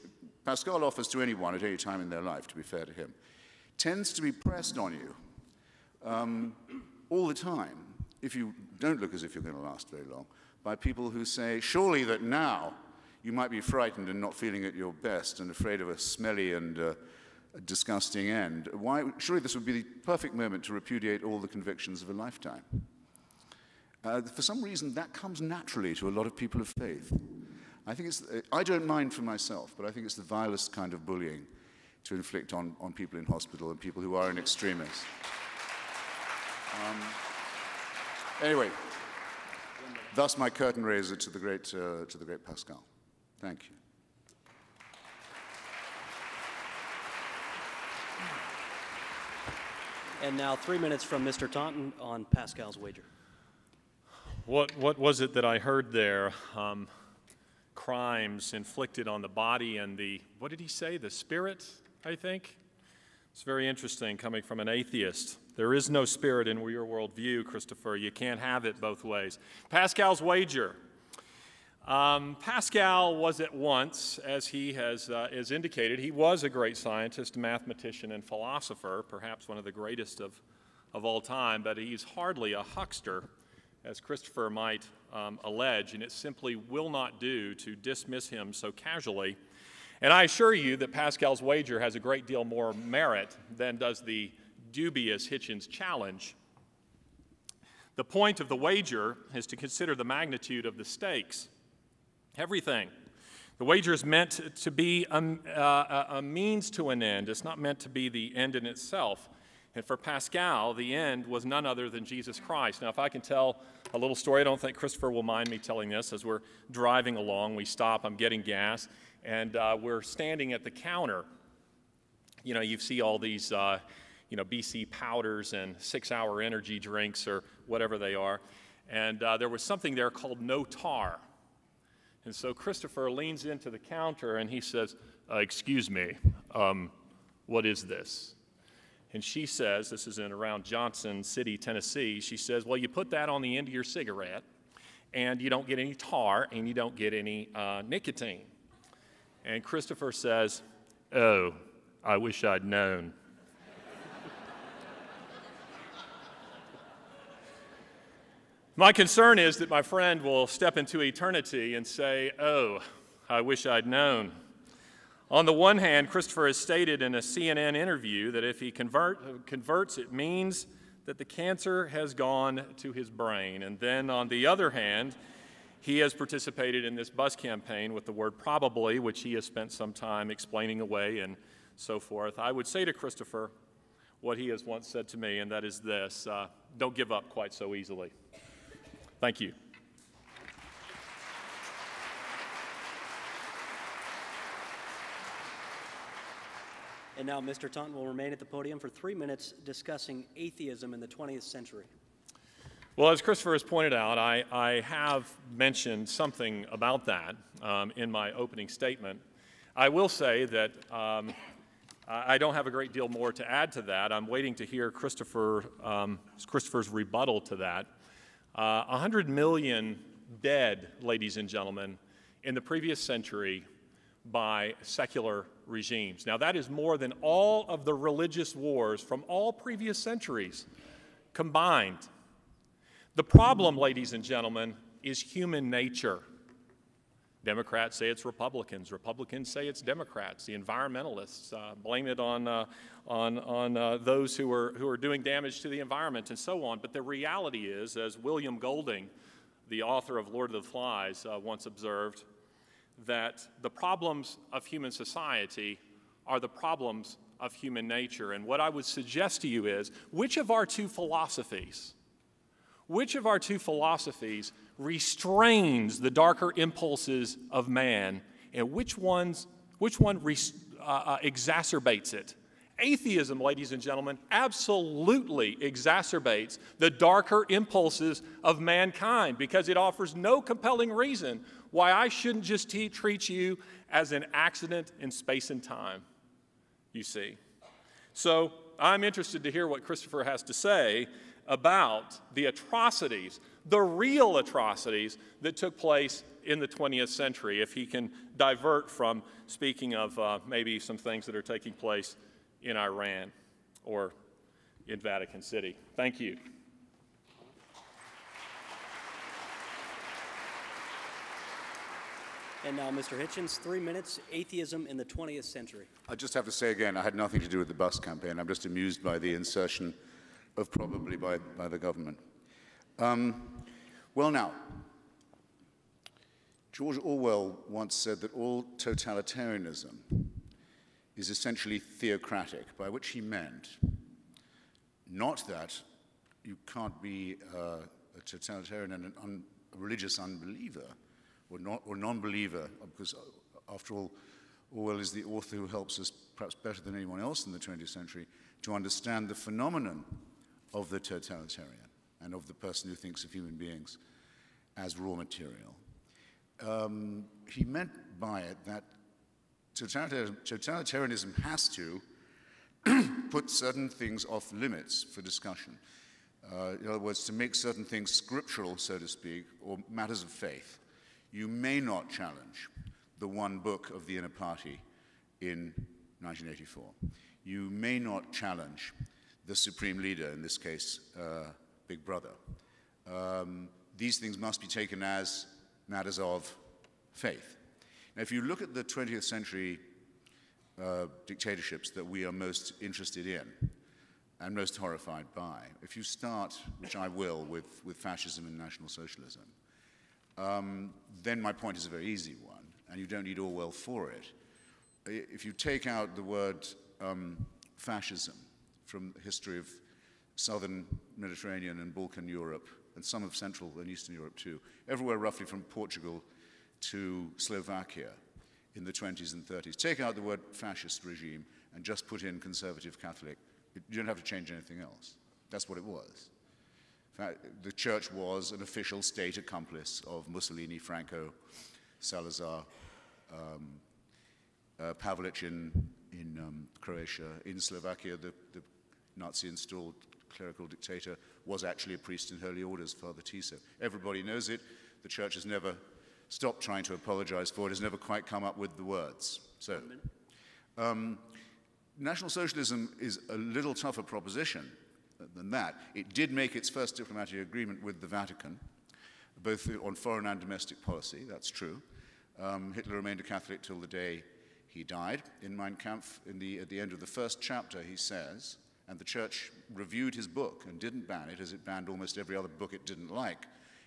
Speaker 4: Pascal offers to anyone at any time in their life, to be fair to him, tends to be pressed on you all the time, if you don't look as if you're going to last very long, by people who say, surely that now you might be frightened and not feeling at your best and afraid of a smelly and a disgusting end. Surely this would be the perfect moment to repudiate all the convictions of a lifetime. For some reason, that comes naturally to a lot of people of faith. I don't mind for myself, but I think it's the vilest kind of bullying to inflict on people in hospital and people who are in extremis. Anyway, thus my curtain raiser to the great Pascal. Thank you.
Speaker 5: And now 3 minutes from Mr. Taunton on Pascal's wager.
Speaker 1: What was it that I heard there? Crimes inflicted on the body and what did he say? The spirit, I think? It's very interesting coming from an atheist. There is no spirit in your worldview, Christopher. You can't have it both ways. Pascal's wager. Pascal was at once, as he has indicated, he was a great scientist, mathematician, and philosopher, perhaps one of the greatest of all time, but he's hardly a huckster, as Christopher might allege, and it simply will not do to dismiss him so casually. And I assure you that Pascal's wager has a great deal more merit than does the dubious Hitchens challenge. The point of the wager is to consider the magnitude of the stakes. Everything. The wager is meant to be a means to an end. It's not meant to be the end in itself. And for Pascal, the end was none other than Jesus Christ. Now, if I can tell a little story, I don't think Christopher will mind me telling this. As we're driving along, we stop, I'm getting gas, and we're standing at the counter. You know, you see all these, BC powders and 6-hour energy drinks or whatever they are. And there was something there called no tar. And so Christopher leans into the counter and he says, excuse me, what is this? And she says, this is in around Johnson City, Tennessee, she says, well, you put that on the end of your cigarette and you don't get any tar and you don't get any nicotine. And Christopher says, oh, I wish I'd known. My concern is that my friend will step into eternity and say, oh, I wish I'd known. On the one hand, Christopher has stated in a CNN interview that if he converts, it means that the cancer has gone to his brain. And then on the other hand, he has participated in this bus campaign with the word probably, which he has spent some time explaining away and so forth. I would say to Christopher what he has once said to me, and that is this, don't give up quite so easily. Thank you.
Speaker 5: And now Mr. Taunton will remain at the podium for 3 minutes discussing atheism in the 20th century.
Speaker 1: Well, as Christopher has pointed out, I have mentioned something about that in my opening statement. I will say that I don't have a great deal more to add to that. I'm waiting to hear Christopher's rebuttal to that. 100 million dead, ladies and gentlemen, in the previous century by secular regimes. Now, that is more than all of the religious wars from all previous centuries combined. The problem, ladies and gentlemen, is human nature. Democrats say it's Republicans. Republicans say it's Democrats. The environmentalists blame it on those who are doing damage to the environment and so on. But the reality is, as William Golding, the author of Lord of the Flies, once observed, that the problems of human society are the problems of human nature. And what I would suggest to you is, which of our two philosophies restrains the darker impulses of man, and which one exacerbates it? Atheism, ladies and gentlemen, absolutely exacerbates the darker impulses of mankind because it offers no compelling reason why I shouldn't just treat you as an accident in space and time, you see. So I'm interested to hear what Christopher has to say about the atrocities, the real atrocities that took place in the 20th century, if he can divert from speaking of maybe some things that are taking place in Iran or in Vatican City. Thank you.
Speaker 5: And now, Mr. Hitchens, 3 minutes, atheism in the 20th century.
Speaker 4: I just have to say again, I had nothing to do with the bus campaign. I'm just amused by the insertion of probably by the government. Well now, George Orwell once said that all totalitarianism is essentially theocratic, by which he meant not that you can't be a totalitarian and a religious unbeliever or non-believer, because after all, Orwell is the author who helps us perhaps better than anyone else in the 20th century to understand the phenomenon of the totalitarian and of the person who thinks of human beings as raw material. He meant by it that totalitarianism has to put certain things off limits for discussion. In other words, to make certain things scriptural, so to speak, or matters of faith. You may not challenge the one book of the inner party in 1984. You may not challenge the supreme leader, in this case, Big Brother. These things must be taken as matters of faith. Now, if you look at the 20th century dictatorships that we are most interested in and most horrified by, if you start, which I will, with fascism and National Socialism, then my point is a very easy one, and you don't need Orwell for it. If you take out the word fascism from the history of southern Mediterranean and Balkan Europe, and some of Central and Eastern Europe too, everywhere roughly from Portugal to Slovakia in the 20s and 30s. Take out the word fascist regime and just put in conservative Catholic. You don't have to change anything else. That's what it was. In fact, the church was an official state accomplice of Mussolini, Franco, Salazar, Pavelic in Croatia. In Slovakia, the Nazi-installed clerical dictator was actually a priest in holy orders, Father Tiso. Everybody knows it. The church has never stopped trying to apologize for it, has never quite come up with the words. So, National Socialism is a little tougher proposition than that. It did make its first diplomatic agreement with the Vatican, both on foreign and domestic policy, that's true. Hitler remained a Catholic till the day he died. In Mein Kampf, at the end of the first chapter, he says, and the church reviewed his book and didn't ban it, as it banned almost every other book it didn't like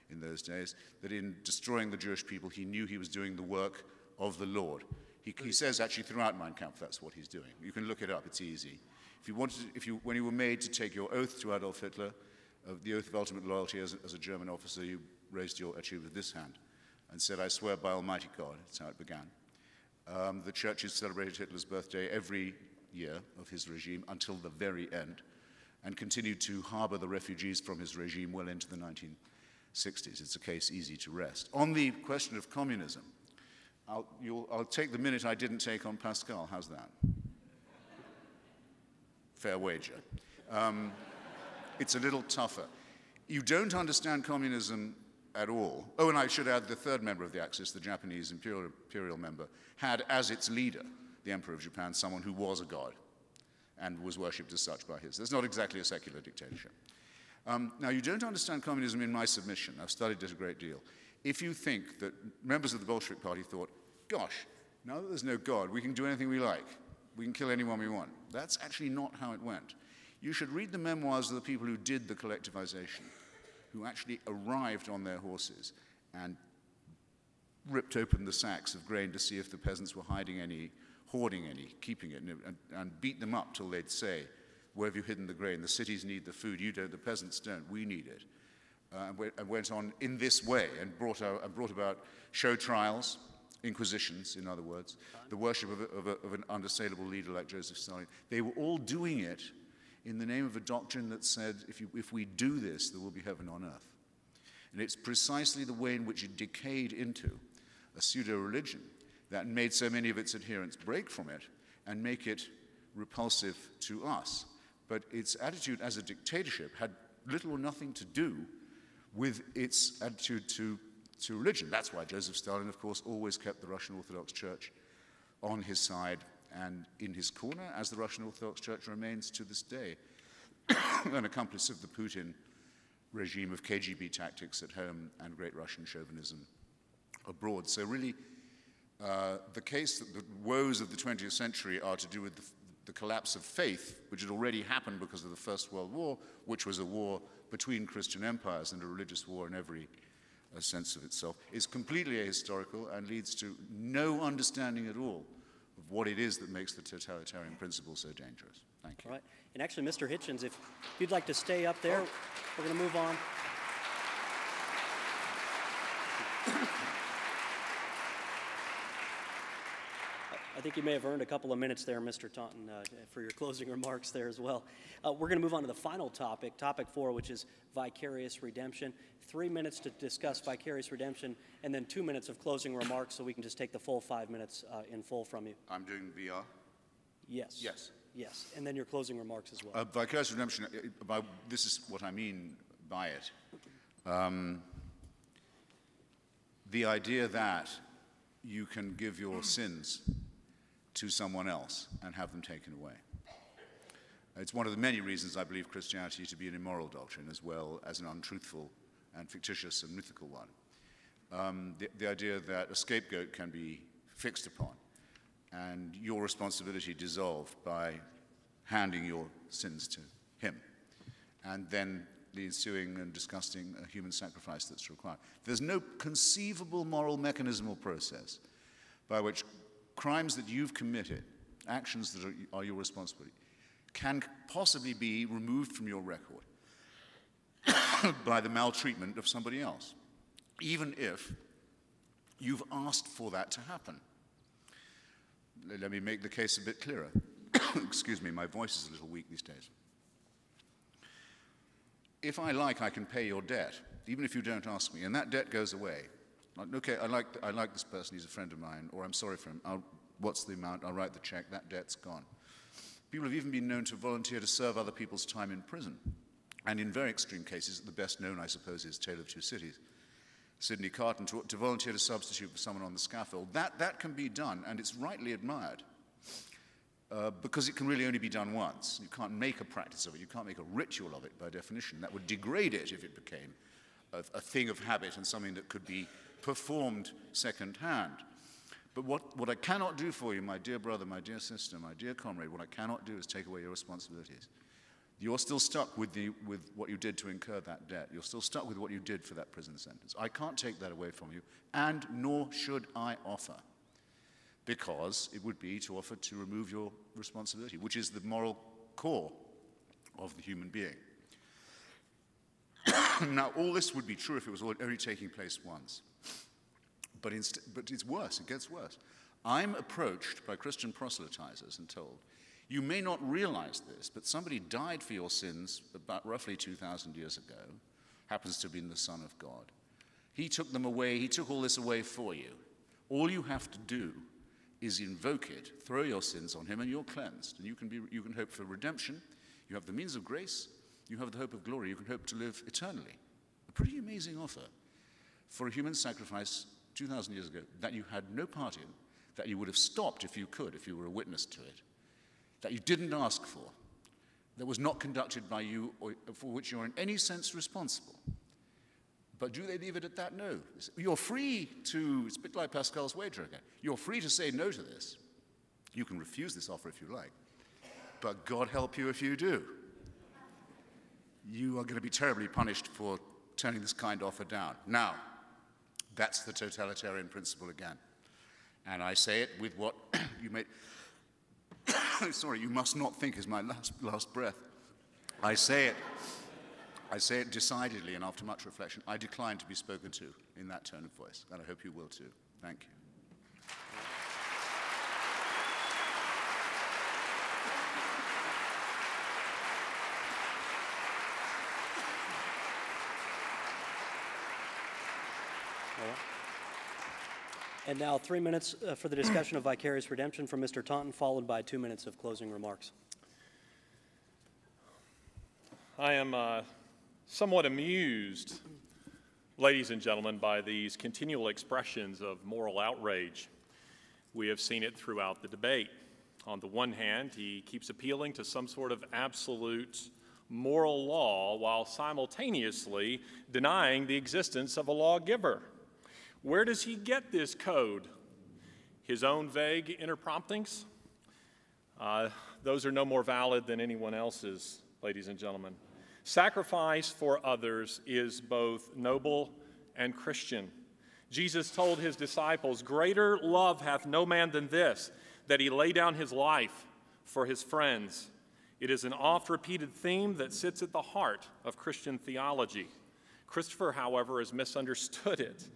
Speaker 4: in those days, that in destroying the Jewish people, he knew he was doing the work of the Lord. He says actually throughout Mein Kampf that's what he's doing. You can look it up, it's easy. When you were made to take your oath to Adolf Hitler, the oath of ultimate loyalty as a German officer, you raised your actually with this hand and said, "I swear by Almighty God." That's how it began. The churches celebrated Hitler's birthday every year of his regime until the very end, and continued to harbor the refugees from his regime well into the 1960s. It's a case easy to rest. On the question of communism, I'll take the minute I didn't take on Pascal. How's that? Fair wager. It's a little tougher. You don't understand communism at all. Oh, and I should add the third member of the Axis, the Japanese imperial member, had as its leader, the Emperor of Japan, someone who was a god and was worshipped as such by his. That's not exactly a secular dictatorship. Now, you don't understand communism in my submission. I've studied it a great deal. If you think that members of the Bolshevik Party thought, gosh, now that there's no God, we can do anything we like. We can kill anyone we want. That's actually not how it went. You should read the memoirs of the people who did the collectivization, who actually arrived on their horses and ripped open the sacks of grain to see if the peasants were hiding any, hoarding any, keeping it, and beat them up till they'd say, where have you hidden the grain? The cities need the food, you don't, the peasants don't, we need it. And went on in this way and brought about show trials, inquisitions, in other words, the worship of an unassailable leader like Joseph Stalin. They were all doing it in the name of a doctrine that said, if we do this, there will be heaven on earth. And it's precisely the way in which it decayed into a pseudo-religion that made so many of its adherents break from it and make it repulsive to us. But its attitude as a dictatorship had little or nothing to do with its attitude to religion. That's why Joseph Stalin, of course, always kept the Russian Orthodox Church on his side and in his corner, as the Russian Orthodox Church remains to this day an accomplice of the Putin regime of KGB tactics at home and great Russian chauvinism abroad. So really, the case that the woes of the 20th century are to do with the collapse of faith, which had already happened because of the First World War, which was a war between Christian empires and a religious war in every sense of itself, is completely ahistorical and leads to no understanding at all of what it is that makes the totalitarian principle so dangerous. Thank you.
Speaker 5: All right. And actually, Mr. Hitchens, if you'd like to stay up there, we're going to move on. I think you may have earned a couple of minutes there, Mr. Taunton, for your closing remarks there as well. We're going to move on to the final topic, topic 4, which is vicarious redemption. 3 minutes to discuss vicarious redemption, and then 2 minutes of closing remarks, so we can just take the full 5 minutes in full from you.
Speaker 4: I'm doing VR?
Speaker 5: Yes.
Speaker 4: Yes.
Speaker 5: Yes, and then your closing remarks as well.
Speaker 4: Vicarious redemption, this is what I mean by it. The idea that you can give your sins to someone else and have them taken away. It's one of the many reasons I believe Christianity to be an immoral doctrine as well as an untruthful and fictitious and mythical one. The idea that a scapegoat can be fixed upon and your responsibility dissolved by handing your sins to him, and then the ensuing and disgusting human sacrifice that's required. There's no conceivable moral mechanism or process by which crimes that you've committed, actions that are your responsibility, can possibly be removed from your record by the maltreatment of somebody else, even if you've asked for that to happen. Let me make the case a bit clearer. Excuse me, my voice is a little weak these days. If I like, I can pay your debt, even if you don't ask me, and that debt goes away. Like, okay, I like this person, he's a friend of mine, or I'm sorry for him, what's the amount, I'll write the check, that debt's gone. People have even been known to volunteer to serve other people's time in prison. And in very extreme cases, the best known, I suppose, is Tale of Two Cities. Sidney Carton, to volunteer to substitute for someone on the scaffold. That can be done, and it's rightly admired, because it can really only be done once. You can't make a practice of it. You can't make a ritual of it by definition. That would degrade it if it became a thing of habit and something that could be performed second-hand. But what I cannot do for you, my dear brother, my dear sister, my dear comrade, what I cannot do is take away your responsibilities. You're still stuck with what you did to incur that debt. You're still stuck with what you did for that prison sentence. I can't take that away from you, and nor should I offer, because it would be to offer to remove your responsibility, which is the moral core of the human being. Now, all this would be true if it was only taking place once. But it's worse, it gets worse. I'm approached by Christian proselytizers and told, You may not realize this, but somebody died for your sins about roughly 2,000 years ago, happens to have been the Son of God. He took them away, he took all this away for you. All you have to do is invoke it, throw your sins on him, and you're cleansed. And you can hope for redemption, you have the means of grace, you have the hope of glory, you can hope to live eternally. A pretty amazing offer for a human sacrifice 2,000 years ago that you had no part in, that you would have stopped if you could, if you were a witness to it, that you didn't ask for, that was not conducted by you, or for which you're in any sense responsible. But do they leave it at that? No. You're free to, it's a bit like Pascal's wager again, you're free to say no to this. You can refuse this offer if you like, but God help you if you do. You are going to be terribly punished for turning this kind of offer down. Now, that's the totalitarian principle again. And I say it with what you may, sorry, you must not think is my last breath. I say it decidedly, and after much reflection, I decline to be spoken to in that tone of voice, and I hope you will too. Thank you.
Speaker 5: And now 3 minutes for the discussion of vicarious redemption from Mr. Taunton, followed by 2 minutes of closing remarks.
Speaker 1: I am somewhat amused, ladies and gentlemen, by these continual expressions of moral outrage. We have seen it throughout the debate. On the one hand, he keeps appealing to some sort of absolute moral law while simultaneously denying the existence of a lawgiver. Where does he get this code? His own vague inner promptings? Those are no more valid than anyone else's, ladies and gentlemen. Sacrifice for others is both noble and Christian. Jesus told his disciples, "Greater love hath no man than this, that he lay down his life for his friends." It is an oft-repeated theme that sits at the heart of Christian theology. Christopher, however, has misunderstood it.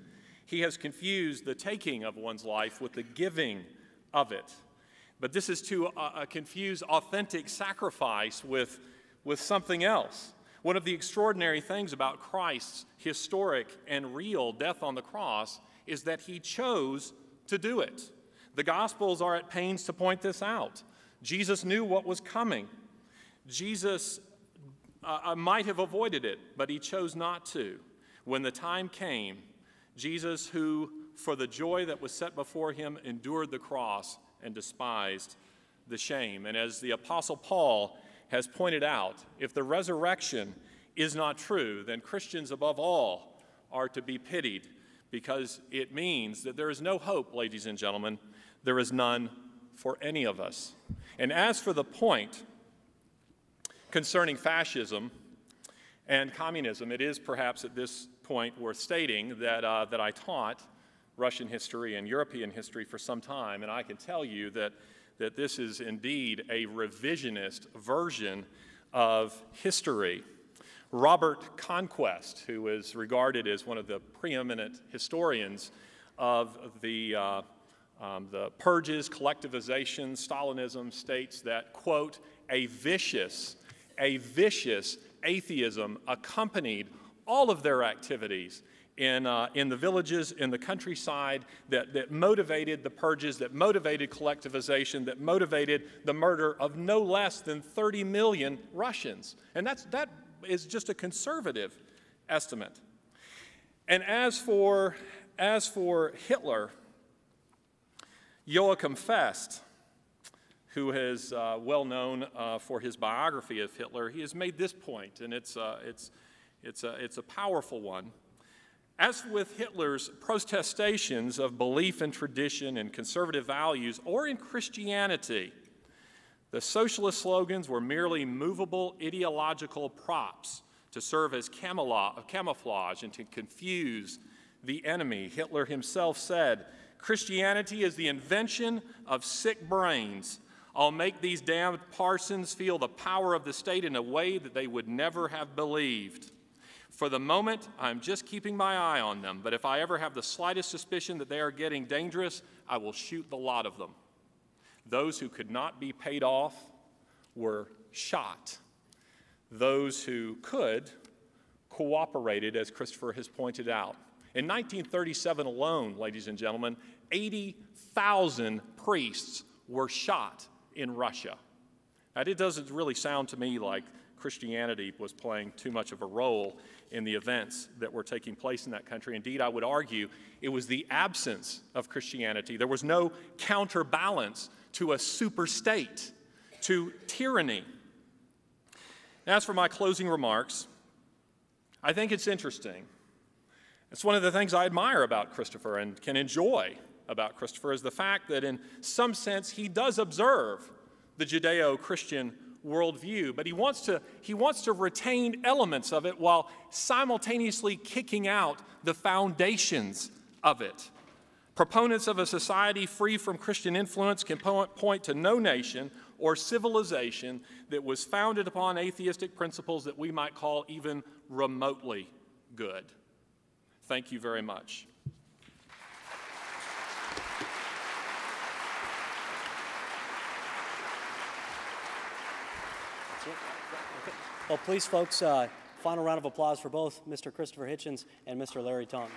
Speaker 1: He has confused the taking of one's life with the giving of it. But this is to confuse authentic sacrifice with something else. One of the extraordinary things about Christ's historic and real death on the cross is that he chose to do it. The Gospels are at pains to point this out. Jesus knew what was coming. Jesus might have avoided it, but he chose not to. When the time came, Jesus, who for the joy that was set before him endured the cross and despised the shame. And as the Apostle Paul has pointed out, if the resurrection is not true, then Christians above all are to be pitied, because it means that there is no hope, ladies and gentlemen. There is none for any of us. And as for the point concerning fascism and communism, it is perhaps at this point worth stating that I taught Russian history and European history for some time, and I can tell you that this is indeed a revisionist version of history. Robert Conquest, who is regarded as one of the preeminent historians of the purges, collectivization, Stalinism, states that, quote, a vicious atheism accompanied all of their activities in the villages, in the countryside, that motivated the purges, that motivated collectivization, that motivated the murder of no less than 30 million Russians. And that is just a conservative estimate. And as for Hitler, Joachim Fest, who is well known for his biography of Hitler, he has made this point, and it's a powerful one. As with Hitler's protestations of belief in tradition and conservative values, or in Christianity, the socialist slogans were merely movable ideological props to serve as camouflage and to confuse the enemy. Hitler himself said, "Christianity is the invention of sick brains. I'll make these damned parsons feel the power of the state in a way that they would never have believed. For the moment, I'm just keeping my eye on them, but if I ever have the slightest suspicion that they are getting dangerous, I will shoot the lot of them." Those who could not be paid off were shot. Those who could cooperated, as Christopher has pointed out. In 1937 alone, ladies and gentlemen, 80,000 priests were shot in Russia. Now, it doesn't really sound to me like Christianity was playing too much of a role in the events that were taking place in that country. Indeed, I would argue it was the absence of Christianity. There was no counterbalance to a super state, to tyranny. As for my closing remarks, I think it's interesting. It's one of the things I admire about Christopher and can enjoy about Christopher is the fact that in some sense he does observe the Judeo-Christian worldview, but he wants to retain elements of it while simultaneously kicking out the foundations of it. Proponents of a society free from Christian influence can point to no nation or civilization that was founded upon atheistic principles that we might call even remotely good. Thank you very much.
Speaker 5: Well, please, folks, final round of applause for both Mr. Christopher Hitchens and Mr. Larry Taunton.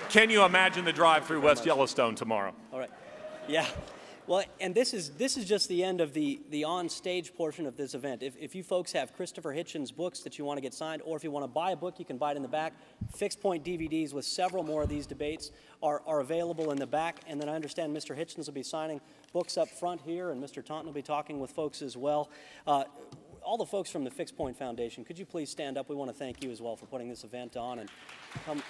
Speaker 1: Can you imagine the drive through West Yellowstone tomorrow?
Speaker 5: All right. Yeah. Well, and this is just the end of the on-stage portion of this event. If you folks have Christopher Hitchens books that you want to get signed, or if you want to buy a book, you can buy it in the back. Fixed Point DVDs with several more of these debates are available in the back. And then I understand Mr. Hitchens will be signing books up front here, and Mr. Taunton will be talking with folks as well. All the folks from the Fixed Point Foundation, could you please stand up? We want to thank you as well for putting this event on. And come.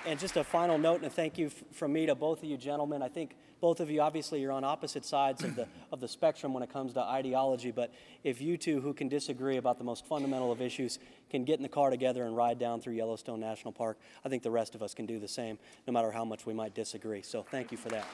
Speaker 5: And just a final note and a thank you from me to both of you gentlemen. I think both of you, obviously, you're on opposite sides of the spectrum when it comes to ideology, but if you two who can disagree about the most fundamental of issues can get in the car together and ride down through Yellowstone National Park, I think the rest of us can do the same, no matter how much we might disagree. So thank you for that.